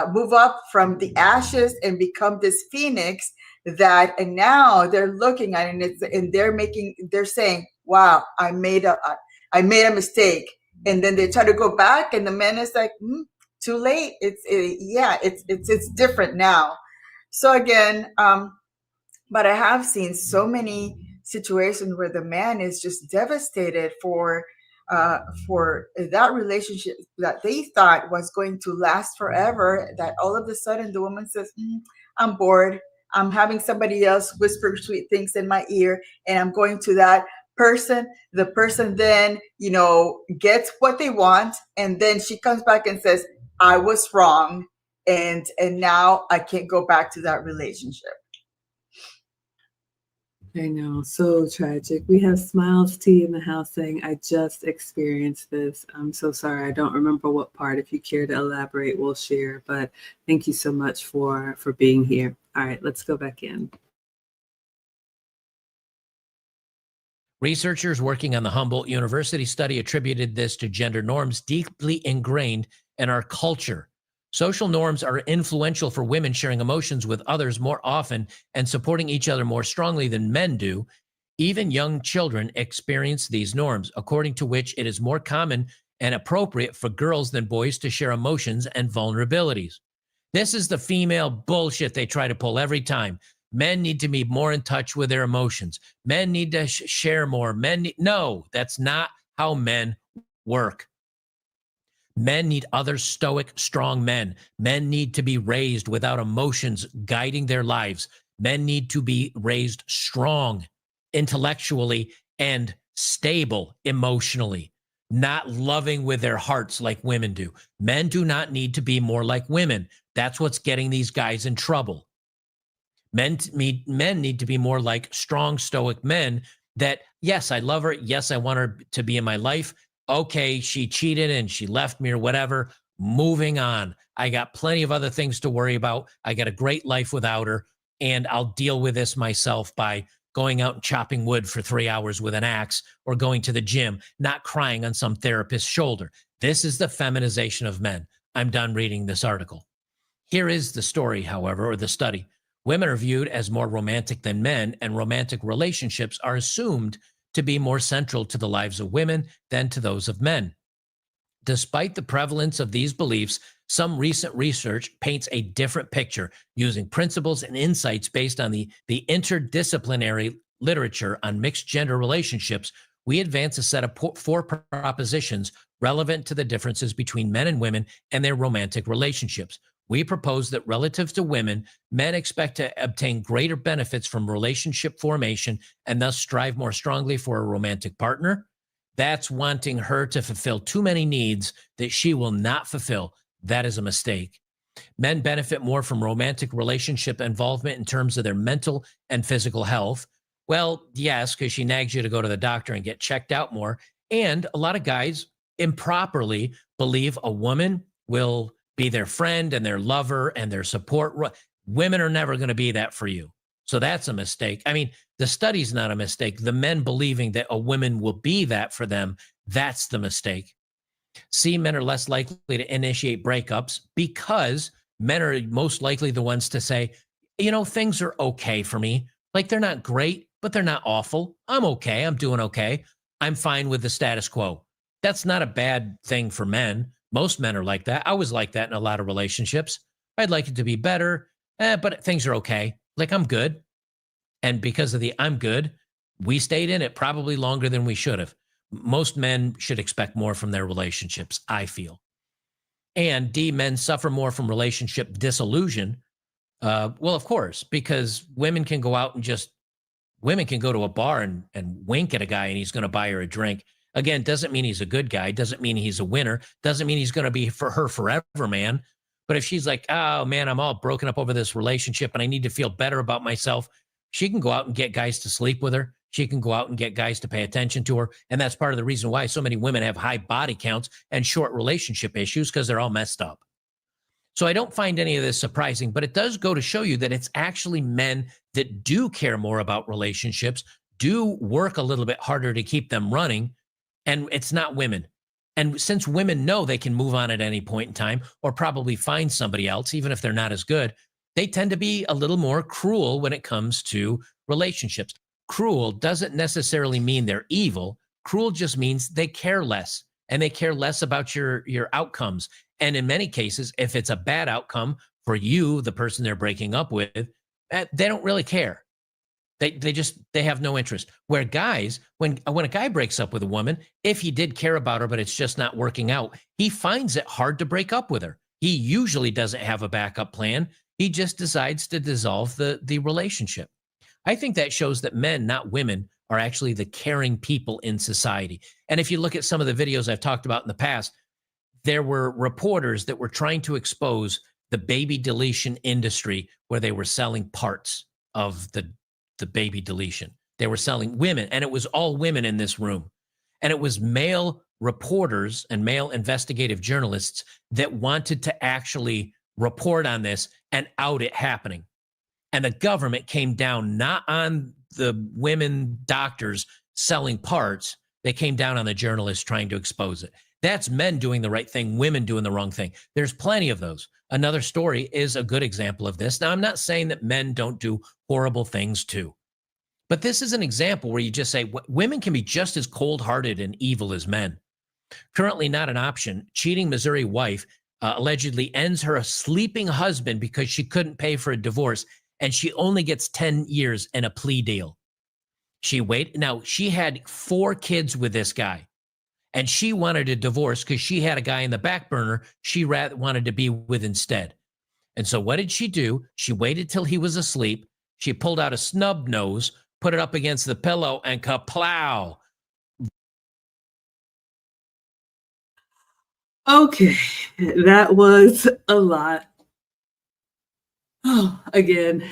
move up from the ashes and become this phoenix that, and now they're looking at it and they're saying, wow, I made a mistake. And then they try to go back and the man is like, too late. It's different now. So again, but I have seen so many situations where the man is just devastated for that relationship that they thought was going to last forever, that all of a sudden the woman says, I'm bored. I'm having somebody else whisper sweet things in my ear and I'm going to that person. The person then, you know, gets what they want. And then she comes back and says, I was wrong. And now I can't go back to that relationship. I know, so tragic. We have Smiles T in the house saying, I just experienced this. I'm so sorry. I don't remember what part. If you care to elaborate, we'll share. But thank you so much for being here. All right, let's go back in. Researchers working on the Humboldt University study attributed this to gender norms deeply ingrained in our culture. Social norms are influential for women sharing emotions with others more often and supporting each other more strongly than men do. Even young children experience these norms, according to which it is more common and appropriate for girls than boys to share emotions and vulnerabilities. This is the female bullshit they try to pull every time. Men need to be more in touch with their emotions. Men need to share more. No, that's not how men work. Men need other stoic, strong men. Men need to be raised without emotions guiding their lives. Men need to be raised strong intellectually and stable emotionally, not loving with their hearts like women do. Men do not need to be more like women. That's what's getting these guys in trouble. Men need to be more like strong, stoic men that, yes, I love her. Yes, I want her to be in my life. Okay, she cheated and she left me or whatever. Moving on. I got plenty of other things to worry about. I got a great life without her, and I'll deal with this myself by going out and chopping wood for 3 hours with an axe or going to the gym, not crying on some therapist's shoulder. This is the feminization of men. I'm done reading this article. Here is the story, however, or the study. Women are viewed as more romantic than men, and romantic relationships are assumed to be more central to the lives of women than to those of men. Despite the prevalence of these beliefs, some recent research paints a different picture using principles and insights based on the interdisciplinary literature on mixed gender relationships. We advance a set of 4 propositions relevant to the differences between men and women and their romantic relationships. We propose that relative to women, men expect to obtain greater benefits from relationship formation and thus strive more strongly for a romantic partner. That's wanting her to fulfill too many needs that she will not fulfill. That is a mistake. Men benefit more from romantic relationship involvement in terms of their mental and physical health. Well, yes, because she nags you to go to the doctor and get checked out more. And a lot of guys improperly believe a woman will be their friend and their lover and their support. Women are never going to be that for you. So that's a mistake. I mean, the study's not a mistake. The men believing that a woman will be that for them, that's the mistake. See, men are less likely to initiate breakups because men are most likely the ones to say, you know, things are okay for me. Like, they're not great, but they're not awful. I'm okay. I'm doing okay. I'm fine with the status quo. That's not a bad thing for men. Most men are like that. I was like that in a lot of relationships. I'd like it to be better, but things are okay. Like, I'm good. And because of the I'm good, we stayed in it probably longer than we should have. Most men should expect more from their relationships, I feel. And D, men suffer more from relationship disillusion. Well, of course, because women can go out and women can go to a bar and wink at a guy and he's going to buy her a drink. Again, doesn't mean he's a good guy. Doesn't mean he's a winner. Doesn't mean he's going to be for her forever, man. But if she's like, oh, man, I'm all broken up over this relationship and I need to feel better about myself, she can go out and get guys to sleep with her. She can go out and get guys to pay attention to her. And that's part of the reason why so many women have high body counts and short relationship issues, because they're all messed up. So I don't find any of this surprising, but it does go to show you that it's actually men that do care more about relationships, do work a little bit harder to keep them running, and it's not women. And since women know they can move on at any point in time or probably find somebody else, even if they're not as good, they tend to be a little more cruel when it comes to relationships. Cruel doesn't necessarily mean they're evil. Cruel just means they care less, and they care less about your outcomes. And in many cases, if it's a bad outcome for you, the person they're breaking up with, they don't really care. They have no interest. Where guys, when a guy breaks up with a woman, if he did care about her, but it's just not working out, he finds it hard to break up with her. He usually doesn't have a backup plan. He just decides to dissolve the relationship. I think that shows that men, not women, are actually the caring people in society. And if you look at some of the videos I've talked about in the past, there were reporters that were trying to expose the baby deletion industry, where they were selling parts of the baby deletion. They were selling women, and it was all women in this room. And it was male reporters and male investigative journalists that wanted to actually report on this and out it happening. And the government came down not on the women doctors selling parts, they came down on the journalists trying to expose it. That's men doing the right thing, women doing the wrong thing. There's plenty of those. Another story is a good example of this. Now, I'm not saying that men don't do horrible things too, but this is an example where you just say women can be just as cold-hearted and evil as men. Currently not an option. Cheating Missouri wife allegedly ends her sleeping husband because she couldn't pay for a divorce, and she only gets 10 years and a plea deal. Now, she had 4 kids with this guy, and she wanted a divorce because she had a guy in the back burner she wanted to be with instead. And so what did she do? She waited till he was asleep. She pulled out a snub nose, put it up against the pillow, and kaplow. Okay, that was a lot. Oh, again,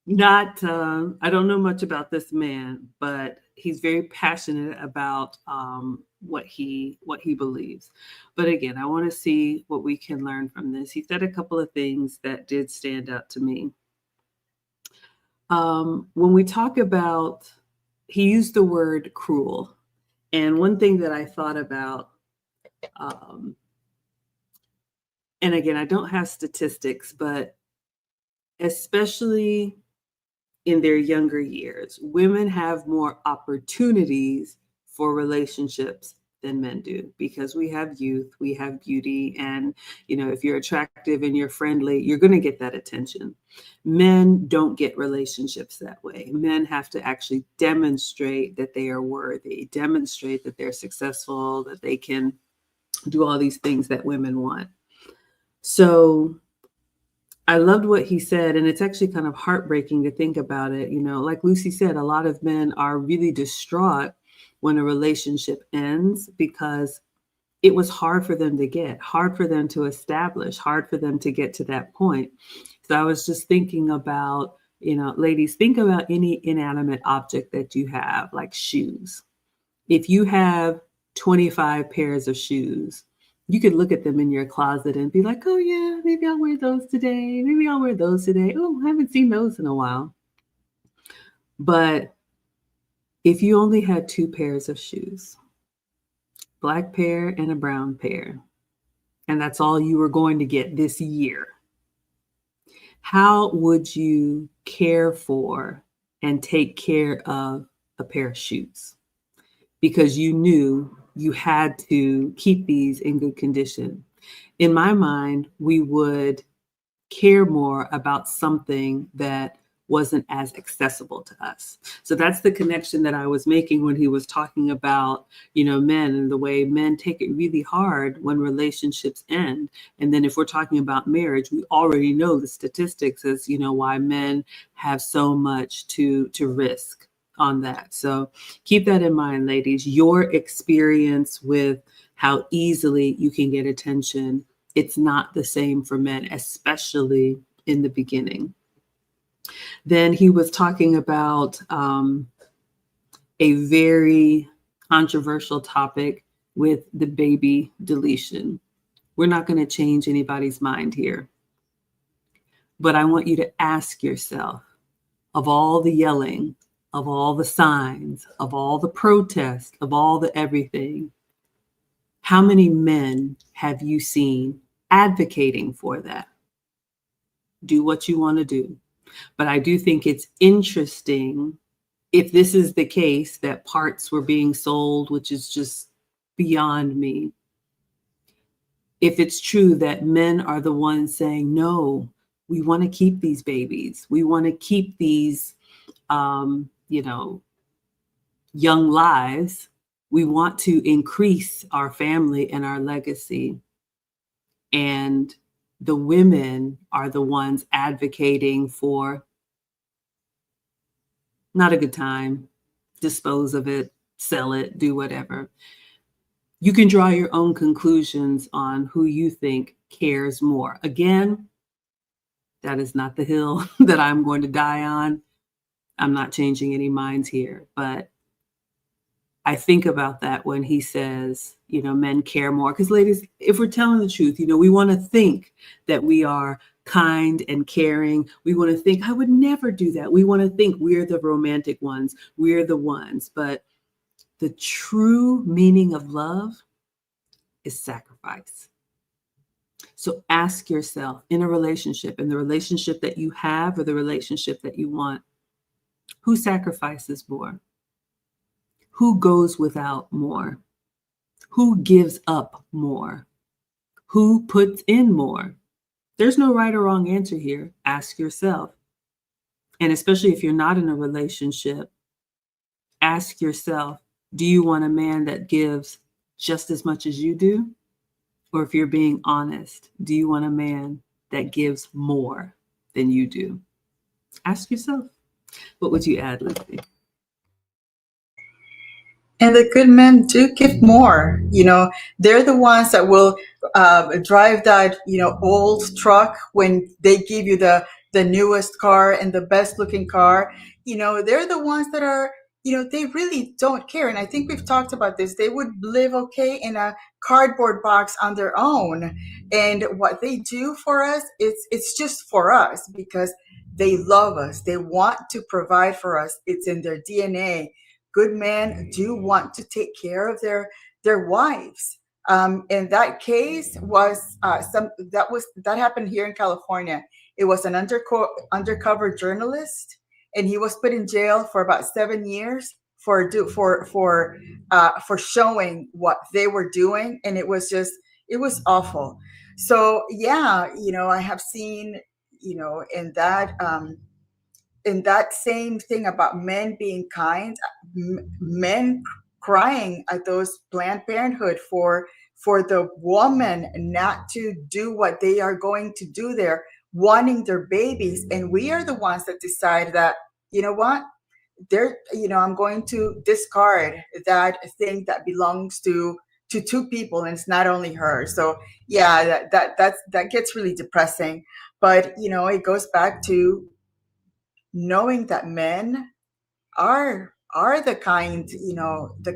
not I don't know much about this man, but he's very passionate about what he believes. But again, I want to see what we can learn from this. He said a couple of things that did stand out to me. When we talk about, he used the word cruel, and one thing that I thought about, and again, I don't have statistics, but especially in their younger years, women have more opportunities for relationships than men do, because we have youth, we have beauty, and if you're attractive and you're friendly, you're going to get that attention. Men don't get relationships that way. Men have to actually demonstrate that they are worthy, demonstrate that they're successful, that they can do all these things that women want. So I loved what he said, and it's actually kind of heartbreaking to think about it. Like Lucy said, a lot of men are really distraught when a relationship ends because it was hard for them to get, hard for them to establish, hard for them to get to that point. So I was just thinking about, ladies, think about any inanimate object that you have, like shoes. If you have 25 pairs of shoes, you could look at them in your closet and be like, oh yeah, maybe I'll wear those today. Maybe I'll wear those today. Oh, I haven't seen those in a while. But if you only had 2 pairs of shoes, black pair and a brown pair, and that's all you were going to get this year, how would you care for and take care of a pair of shoes? Because you knew you had to keep these in good condition. In my mind, we would care more about something that wasn't as accessible to us. So that's the connection that I was making when he was talking about, men, and the way men take it really hard when relationships end. And then if we're talking about marriage, we already know the statistics as, why men have so much to risk on that. So keep that in mind, ladies. Your experience with how easily you can get attention, it's not the same for men, especially in the beginning. Then he was talking about a very controversial topic with the baby deletion. We're not going to change anybody's mind here. But I want you to ask yourself, of all the yelling, of all the signs, of all the protests, of all the everything, how many men have you seen advocating for that? Do what you want to do. But I do think it's interesting, if this is the case, that parts were being sold, which is just beyond me. If it's true that men are the ones saying, no, we want to keep these babies. We want to keep these, young lives. We want to increase our family and our legacy. And the women are the ones advocating for not a good time, dispose of it, sell it, do whatever. You can draw your own conclusions on who you think cares more. Again, that is not the hill that I'm going to die on. I'm not changing any minds here, but I think about that when he says, men care more. Because ladies, if we're telling the truth, we want to think that we are kind and caring. We want to think, I would never do that. We want to think we're the romantic ones. We're the ones. But the true meaning of love is sacrifice. So ask yourself in a relationship, in the relationship that you have or the relationship that you want, who sacrifices more? Who goes without more? Who gives up more? Who puts in more? There's no right or wrong answer here. Ask yourself. And especially if you're not in a relationship, ask yourself, do you want a man that gives just as much as you do? Or if you're being honest, do you want a man that gives more than you do? Ask yourself. What would you add, Lucy? And the good men do give more. They're the ones that will drive that, old truck when they give you the newest car and the best looking car. They're the ones that are, they really don't care. And I think we've talked about this. They would live okay in a cardboard box on their own. And what they do for us, it's just for us because they love us. They want to provide for us. It's in their DNA. Good men do want to take care of their wives. In that case was that happened here in California. It was an undercover journalist, and he was put in jail for about 7 years for showing what they were doing, and it was awful. So yeah, I have seen in that same thing about men being kind, men crying at those Planned Parenthood for the woman not to do what they are going to do there, wanting their babies. And we are the ones that decide that, you know what, I'm going to discard that thing that belongs to two people, and it's not only her. So yeah, that gets really depressing. But it goes back to knowing that men are the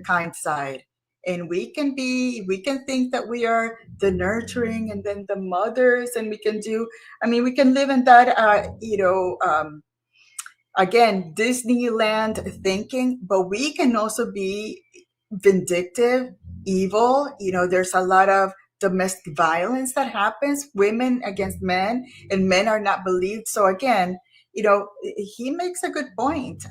kind side, and we can think that we are the nurturing and then the mothers, and we can live in that again, Disneyland thinking, but we can also be vindictive, evil. There's a lot of domestic violence that happens, women against men, and men are not believed. So again, he makes a good point.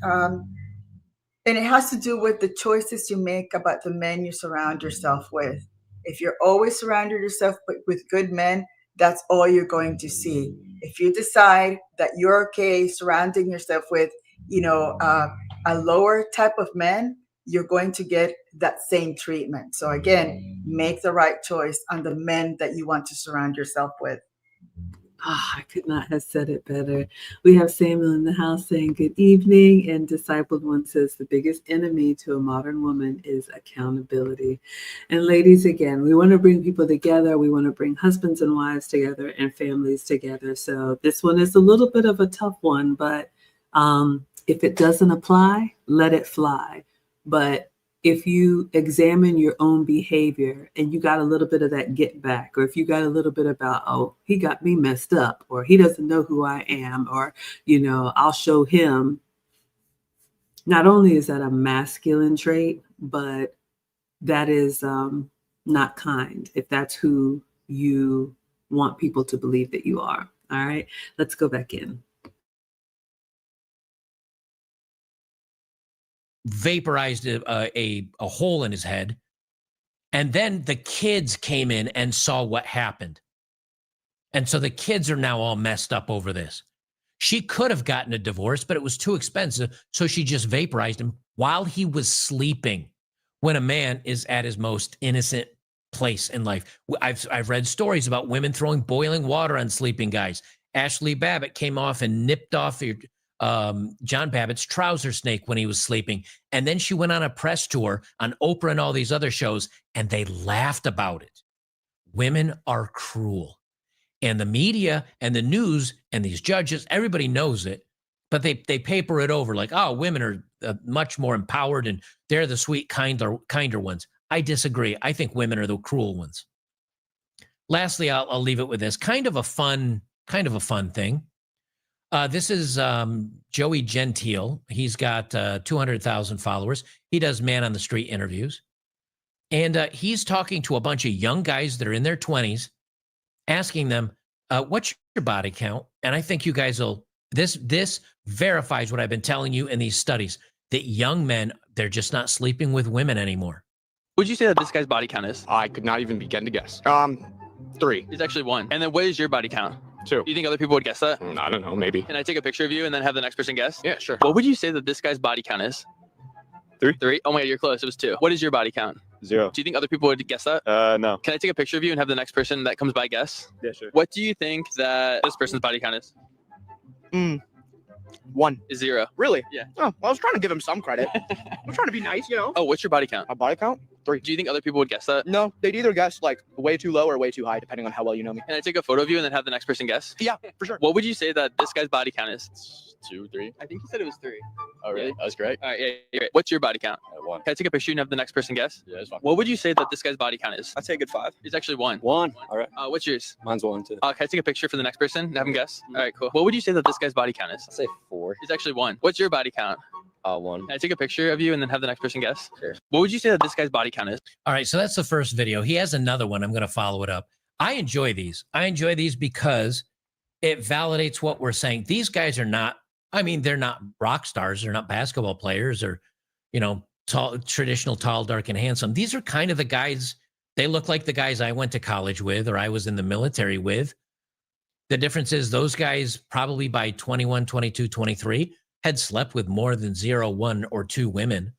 And it has to do with the choices you make about the men you surround yourself with. If you're always surrounding yourself with good men, that's all you're going to see. If you decide that you're okay surrounding yourself with, a lower type of men, you're going to get that same treatment. So again, make the right choice on the men that you want to surround yourself with. I could not have said it better. We have Samuel in the house saying good evening, and Discipled One says the biggest enemy to a modern woman is accountability. And ladies, again, we want to bring people together. We want to bring husbands and wives together and families together. So this one is a little bit of a tough one, but if it doesn't apply, let it fly. But if you examine your own behavior and you got a little bit of that get back, or if you got a little bit about, oh, he got me messed up, or he doesn't know who I am, or, I'll show him. Not only is that a masculine trait, but that is not kind if that's who you want people to believe that you are. All right, let's go back in. Vaporized a hole in his head. And then the kids came in and saw what happened. And so the kids are now all messed up over this. She could have gotten a divorce, but it was too expensive. So she just vaporized him while he was sleeping, when a man is at his most innocent place in life. I've read stories about women throwing boiling water on sleeping guys. Ashley Babbitt came off and nipped off John Babbitt's trouser snake when he was sleeping. And then she went on a press tour on Oprah and all these other shows, and they laughed about it. Women are cruel. And the media and the news and these judges, everybody knows it, but they paper it over like, oh, women are much more empowered and they're the sweet, kinder ones. I disagree. I think women are the cruel ones. Lastly, I'll leave it with this kind of a fun kind of a fun thing. This is Joey Gentile. He's got 200,000 followers. He does man on the street interviews. And he's talking to a bunch of young guys that are in their 20s, asking them, what's your body count? And I think you guys will, this verifies what I've been telling you in these studies, that young men, they're just not sleeping with women anymore. Would you say that this guy's body count is? I could not even begin to guess. 3. It's actually 1. And then what is your body count? 2. Do you think other people would guess that? I don't know, maybe. Can I take a picture of you and then have the next person guess? Yeah, sure. What would you say that this guy's body count is? 3. 3? Oh my God, you're close. It was 2. What is your body count? 0. Do you think other people would guess that? No. Can I take a picture of you and have the next person that comes by guess? Yeah, sure. What do you think that this person's body count is? 1. Is 0. Really? Yeah. Oh, well, I was trying to give him some credit. I'm trying to be nice, you know. Oh, what's your body count? A body count? 3. Do you think other people would guess that? No, they'd either guess like way too low or way too high, depending on how well you know me. Can I take a photo of you and then have the next person guess? Yeah, for sure. What would you say that this guy's body count is? 2, 3. I think he said it was 3. Oh, really? Really? That was great. All right, yeah, you're right. What's your body count? 1. Can I take a picture and have the next person guess? Yeah, it's fine. What would you say that this guy's body count is? I'd say a good 5. It's actually 1. 1. All right. What's yours? Mine's 1 too. Can I take a picture for the next person and have him guess? All right, cool. What would you say that this guy's body count is? I'd say 4. It's actually 1. What's your body count? 1. Can I take a picture of you and then have the next person guess? Sure. What would you say that this guy's body count is? All right, so that's the first video. He has another one. I'm going to follow it up. I enjoy these. I enjoy these because it validates what we're saying. These guys are not, I mean, they're not rock stars. They're not basketball players or, you know, tall, traditional, tall, dark, and handsome. These are kind of the guys, they look like the guys I went to college with or I was in the military with. The difference is those guys probably by 21, 22, 23 had slept with more than 0, 1, or 2 women.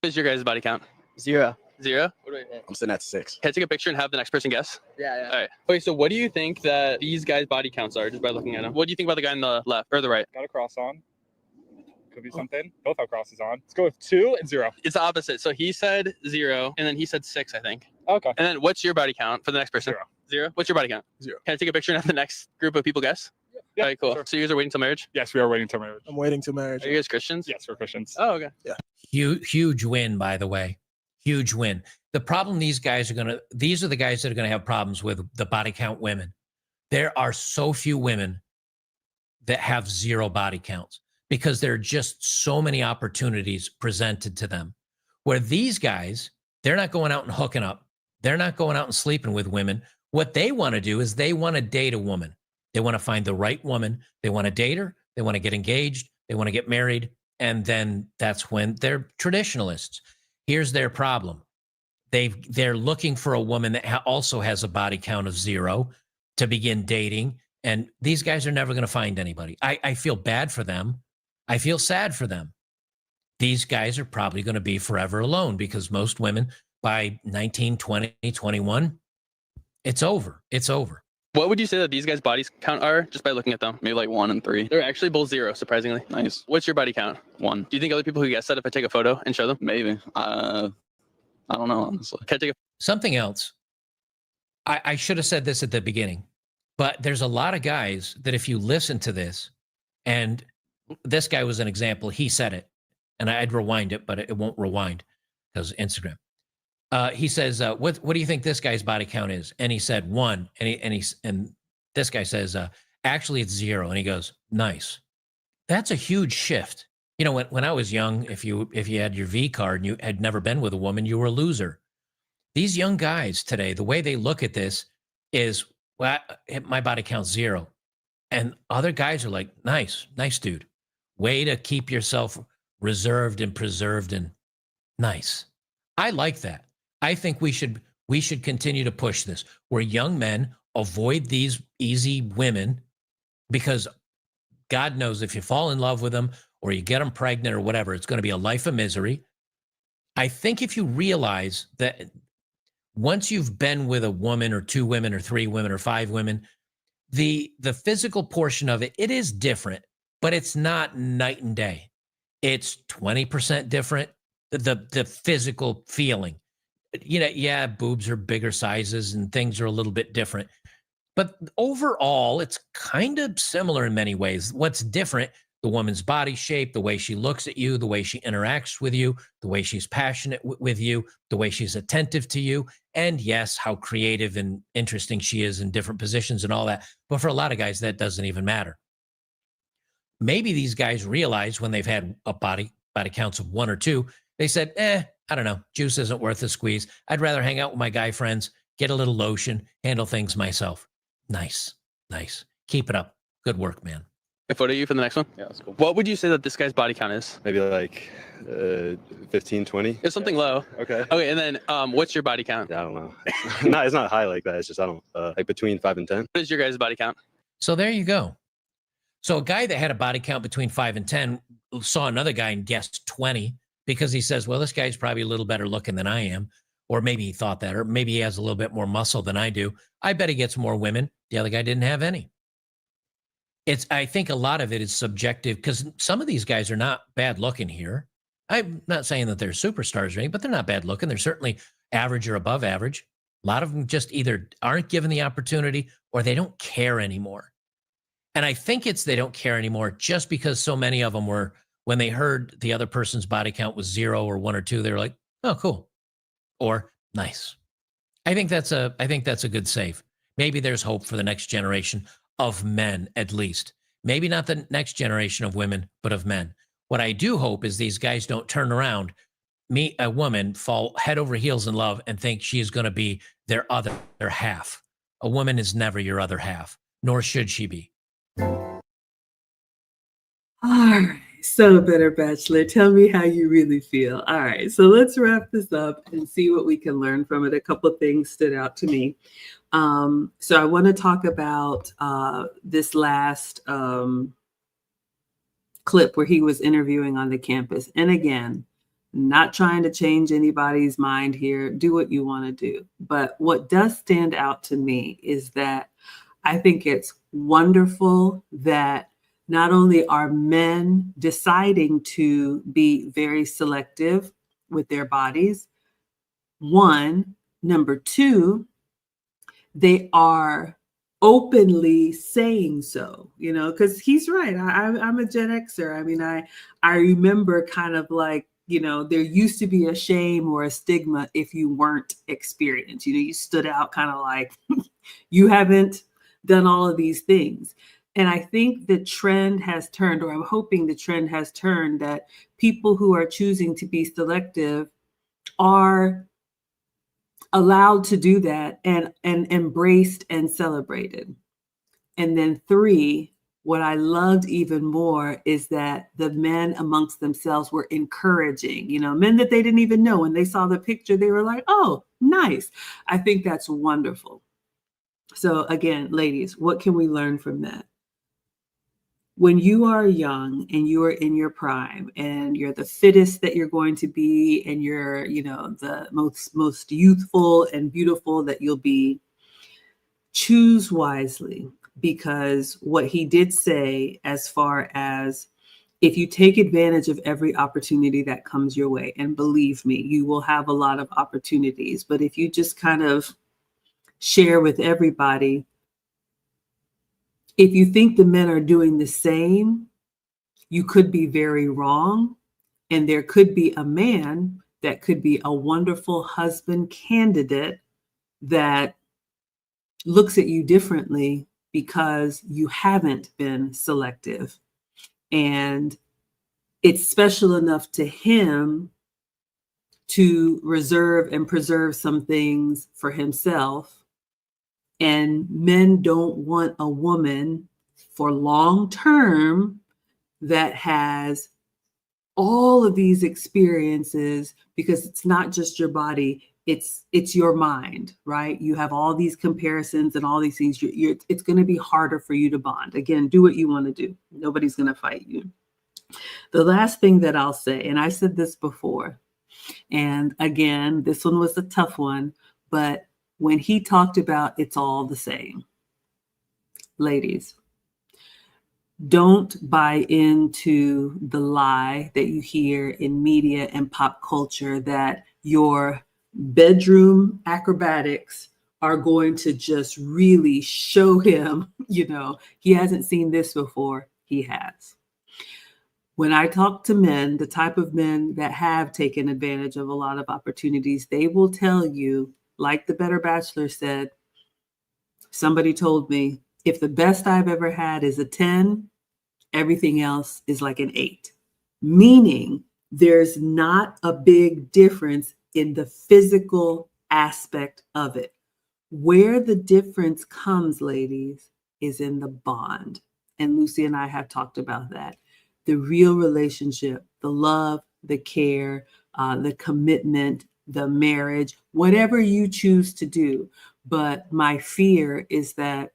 What is your guys' body count? 0. 0? What do I think? I'm sitting at 6. Can I take a picture and have the next person guess? Yeah, All right. Okay, so what do you think that these guys' body counts are just by looking at them? What do you think about the guy on the left or the right? Got a cross on. Could be something. Both have crosses on. Let's go with 2 and 0. It's the opposite. So he said 0 and then he said 6, I think. Okay. And then what's your body count for the next person? 0. 0? What's your body count? 0. Can I take a picture and have the next group of people guess? Yeah, All right, cool. sure. So you guys are waiting till marriage? Yes, we are waiting till marriage. I'm waiting till marriage. Are you guys Christians? Yes, we're Christians. Oh, okay. Huge win, by the way. Huge win. The problem these guys are going to, these are the guys that are going to have problems with the body count women. There are so few women that have 0 body counts because there are just so many opportunities presented to them. Where these guys, they're not going out and hooking up. They're not going out and sleeping with women. What they want to do is they want to date a woman. They want to find the right woman. They want to date her. They want to get engaged. They want to get married. And then that's when they're traditionalists. Here's their problem. They're looking for a woman that also has a body count of 0 to begin dating. And these guys are never going to find anybody. I feel bad for them. I feel sad for them. These guys are probably going to be forever alone because most women by 19, 20, 21, it's over. It's over. What would you say that these guys' bodies count are just by looking at them? Maybe like 1 and 3. They're actually both 0, surprisingly. Nice. What's your body count? 1. Do you think other people who guess that if I take a photo and show them? Maybe. I don't know, honestly. Can I take a Something else. I should have said this at the beginning, but there's a lot of guys that if you listen to this, and this guy was an example, he said it, and I'd rewind it, but it won't rewind because Instagram. He says, what do you think this guy's body count is? And he said 1. And this guy says, actually it's 0. And he goes, nice. That's a huge shift. You know, when I was young, if you had your V card and you had never been with a woman, you were a loser. These young guys today, the way they look at this is, well, my body count's 0. And other guys are like, nice dude. Way to keep yourself reserved and preserved and nice. I like that. I think we should continue to push this where young men avoid these easy women because God knows if you fall in love with them or you get them pregnant or whatever, it's going to be a life of misery. I think if you realize that once you've been with a woman or 2 women or 3 women or 5 women, the physical portion of it is different, but it's not night and day. It's 20% different, the physical feeling. You know, yeah, boobs are bigger sizes and things are a little bit different. But overall, it's kind of similar in many ways. What's different, the woman's body shape, the way she looks at you, the way she interacts with you, the way she's passionate with you, the way she's attentive to you, and yes, how creative and interesting she is in different positions and all that. But for a lot of guys, that doesn't even matter. Maybe these guys realize when they've had a body counts of 1 or 2, they said, I don't know, juice isn't worth the squeeze. I'd rather hang out with my guy friends, get a little lotion, handle things myself. Nice. Keep it up. Good work, man. A photo of you for the next one. Yeah, that's cool. What would you say that this guy's body count is? Maybe like 15, 20. It's something low. Okay. Okay, and then what's your body count? Yeah, I don't know. It's not high like that. It's just, I don't, like between 5 and 10. What is your guys' body count? So there you go. So a guy that had a body count between 5 and 10 saw another guy and guessed 20 because he says, well, this guy's probably a little better looking than I am. Or maybe he thought that, or maybe he has a little bit more muscle than I do. I bet he gets more women. The other guy didn't have any. I think a lot of it is subjective because some of these guys are not bad looking here. I'm not saying that they're superstars or anything, but they're not bad looking. They're certainly average or above average. A lot of them just either aren't given the opportunity or they don't care anymore. And I think they don't care anymore just because so many of them were, when they heard the other person's body count was 0 or 1 or 2, they were like, oh, cool. Or nice. I think that's a good save. Maybe there's hope for the next generation of men, at least. Maybe not the next generation of women, but of men. What I do hope is these guys don't turn around, meet a woman, fall head over heels in love, and think she is going to be their half. A woman is never your other half, nor should she be. All right. So, Better Bachelor, tell me how you really feel. All right. So let's wrap this up and see what we can learn from it. A couple of things stood out to me. So I want to talk about this last clip where he was interviewing on the campus. And again, not trying to change anybody's mind here. Do what you want to do. But what does stand out to me is that I think it's wonderful that not only are men deciding to be very selective with their bodies, one, number two, they are openly saying so, because he's right. I'm a Gen Xer. I mean, I remember kind of like, there used to be a shame or a stigma if you weren't experienced. You stood out kind of like you haven't done all of these things. And I think the trend has turned, or I'm hoping the trend has turned, that people who are choosing to be selective are allowed to do that and embraced and celebrated. And then 3, what I loved even more is that the men amongst themselves were encouraging, men that they didn't even know. When they saw the picture, they were like, oh, nice. I think that's wonderful. So again, ladies, what can we learn from that? When you are young and you are in your prime and you're the fittest that you're going to be and you're, the most youthful and beautiful that you'll be, choose wisely, because what he did say, as far as if you take advantage of every opportunity that comes your way, and believe me, you will have a lot of opportunities, but if you just kind of share with everybody, if you think the men are doing the same, you could be very wrong. And there could be a man that could be a wonderful husband candidate that looks at you differently because you haven't been selective. And it's special enough to him to reserve and preserve some things for himself. And men don't want a woman for long term that has all of these experiences, because it's not just your body, it's your mind, right? You have all these comparisons and all these things. It's going to be harder for you to bond. Again, do what you want to do. Nobody's going to fight you. The last thing that I'll say, and I said this before, and again, this one was a tough one, but when he talked about it's all the same, ladies, don't buy into the lie that you hear in media and pop culture that your bedroom acrobatics are going to just really show him, he hasn't seen this before. He has. When I talk to men, the type of men that have taken advantage of a lot of opportunities, they will tell you, like the Better Bachelor said, somebody told me, if the best I've ever had is a 10, everything else is like an 8. Meaning there's not a big difference in the physical aspect of it. Where the difference comes, ladies, is in the bond. And Lucy and I have talked about that. The real relationship, the love, the care, the commitment, the marriage, whatever you choose to do. But my fear is that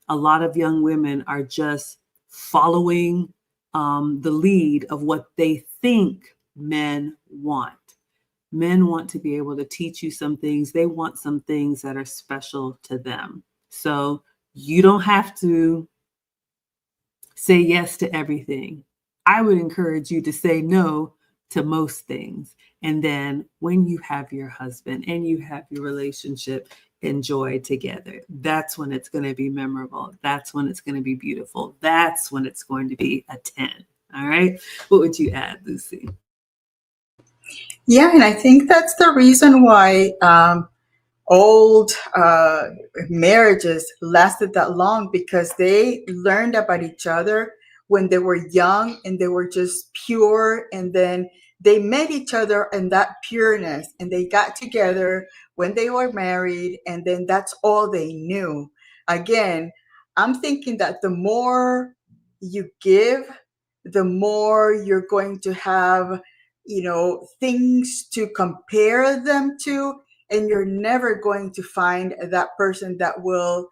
a lot of young women are just following the lead of what they think men want. Men want to be able to teach you some things. They want some things that are special to them. So you don't have to say yes to everything. I would encourage you to say no to most things. And then when you have your husband and you have your relationship, enjoy together. That's when it's going to be memorable. That's when it's going to be beautiful. That's when it's going to be a 10. All right. What would you add, Lucy? Yeah, and I think that's the reason why old marriages lasted that long, because they learned about each other when they were young and they were just pure, and then they met each other in that pureness and they got together when they were married, and then that's all they knew. Again, I'm thinking that the more you give, the more you're going to have, things to compare them to, and you're never going to find that person that will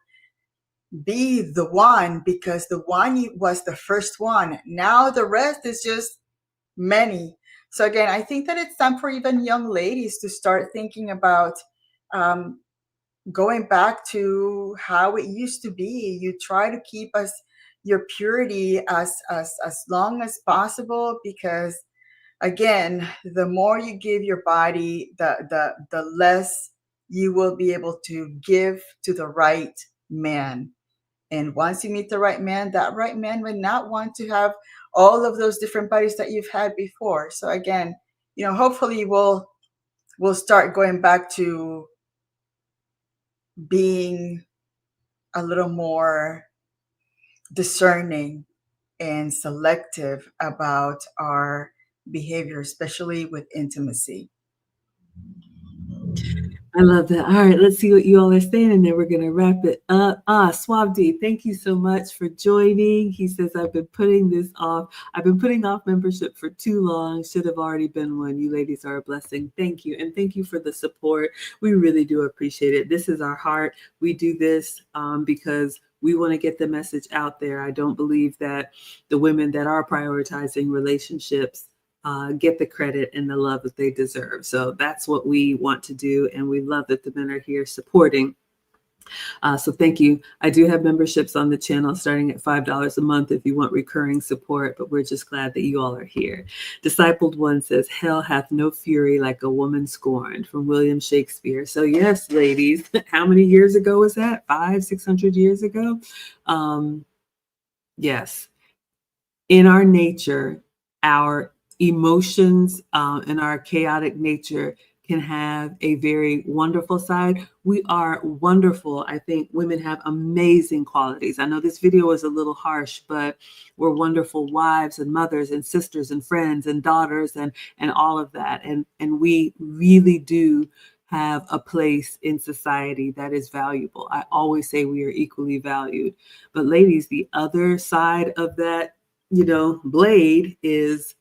be the one, because the one was the first one. Now the rest is just many. So again, I think that it's time for even young ladies to start thinking about going back to how it used to be. You try to keep your purity as long as possible, because again, the more you give your body, the less you will be able to give to the right man. And once you meet the right man, that right man would not want to have all of those different bodies that you've had before. So again, hopefully we'll start going back to being a little more discerning and selective about our behavior, especially with intimacy. I love that. All right, let's see what you all are saying, and then we're going to wrap it up. Swabdi, thank you so much for joining. He says, I've been putting off membership for too long. Should have already been one. You ladies are a blessing. Thank you. And thank you for the support. We really do appreciate it. This is our heart. We do this because we want to get the message out there. I don't believe that the women that are prioritizing relationships get the credit and the love that they deserve. So that's what we want to do. And we love that the men are here supporting. So thank you. I do have memberships on the channel starting at $5 a month if you want recurring support, but we're just glad that you all are here. Discipled One says, hell hath no fury like a woman scorned, from William Shakespeare. So yes, ladies, how many years ago was that? 500-600 years ago? Yes. In our nature, our emotions and our chaotic nature can have a very wonderful side. We are wonderful. I think women have amazing qualities. I know this video is a little harsh, but we're wonderful wives and mothers and sisters and friends and daughters and all of that. And we really do have a place in society that is valuable. I always say we are equally valued. But ladies, the other side of that, blade is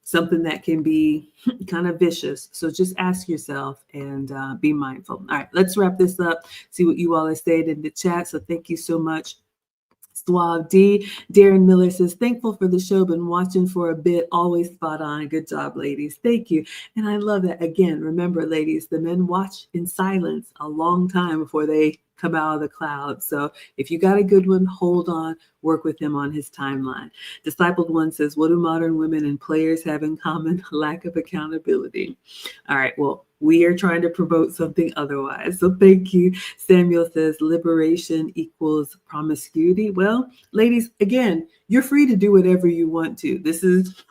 something that can be kind of vicious. So just ask yourself and be mindful. All right, let's wrap this up. See what you all are saying in the chat. So thank you so much. Suave D. Darren Miller says, thankful for the show, been watching for a bit, always spot on. Good job, ladies. Thank you. And I love that. Again, remember, ladies, the men watch in silence a long time before they come out of the clouds. So if you got a good one, hold on, work with him on his timeline. Discipled One says, what do modern women and players have in common? Lack of accountability. All right, well, we are trying to promote something otherwise. So thank you. Samuel says, liberation equals promiscuity. Well, ladies, again, you're free to do whatever you want to. This is,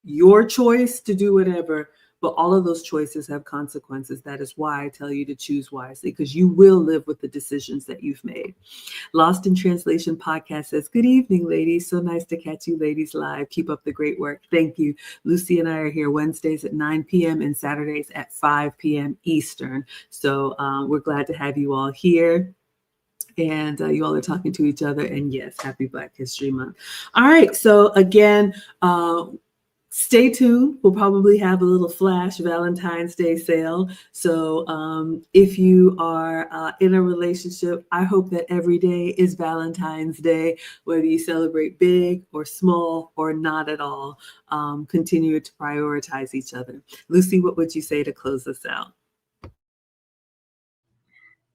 your choice to do whatever. But all of those choices have consequences. That is why I tell you to choose wisely, because you will live with the decisions that you've made. Lost in Translation podcast says, good evening, ladies. So nice to catch you ladies live. Keep up the great work. Thank you. Lucy and I are here Wednesdays at 9 p.m. and Saturdays at 5 p.m. Eastern. So we're glad to have you all here. And you all are talking to each other. And yes, happy Black History Month. All right. So again, stay tuned. We'll probably have a little flash Valentine's Day sale. So if you are in a relationship, I hope that every day is Valentine's Day, whether you celebrate big or small or not at all. Continue to prioritize each other. Lucy, what would you say to close us out?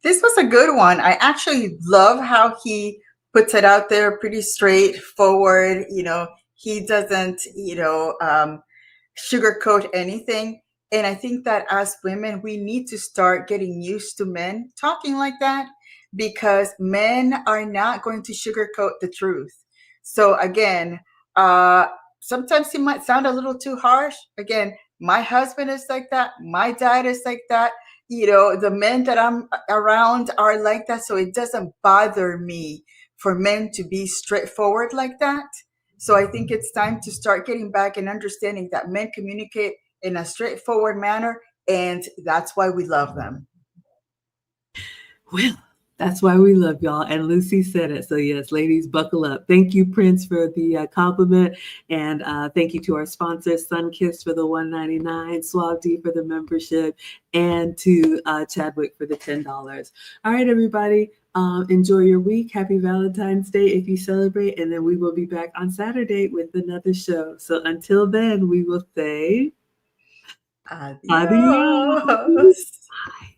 This was a good one. I actually love how he puts it out there pretty straightforward. He doesn't, sugarcoat anything. And I think that as women, we need to start getting used to men talking like that, because men are not going to sugarcoat the truth. So again, sometimes he might sound a little too harsh. Again, my husband is like that. My dad is like that. The men that I'm around are like that. So it doesn't bother me for men to be straightforward like that. So I think it's time to start getting back and understanding that men communicate in a straightforward manner, and that's why we love them. Well, that's why we love y'all. And Lucy said it. So yes, ladies, buckle up. Thank you, Prince, for the compliment. And thank you to our sponsors, Sunkist for the $1.99, Suave D for the membership, and to Chadwick for the $10. All right, everybody. Enjoy your week. Happy Valentine's Day if you celebrate. And then we will be back on Saturday with another show. So until then, we will say Adios. adios. Bye.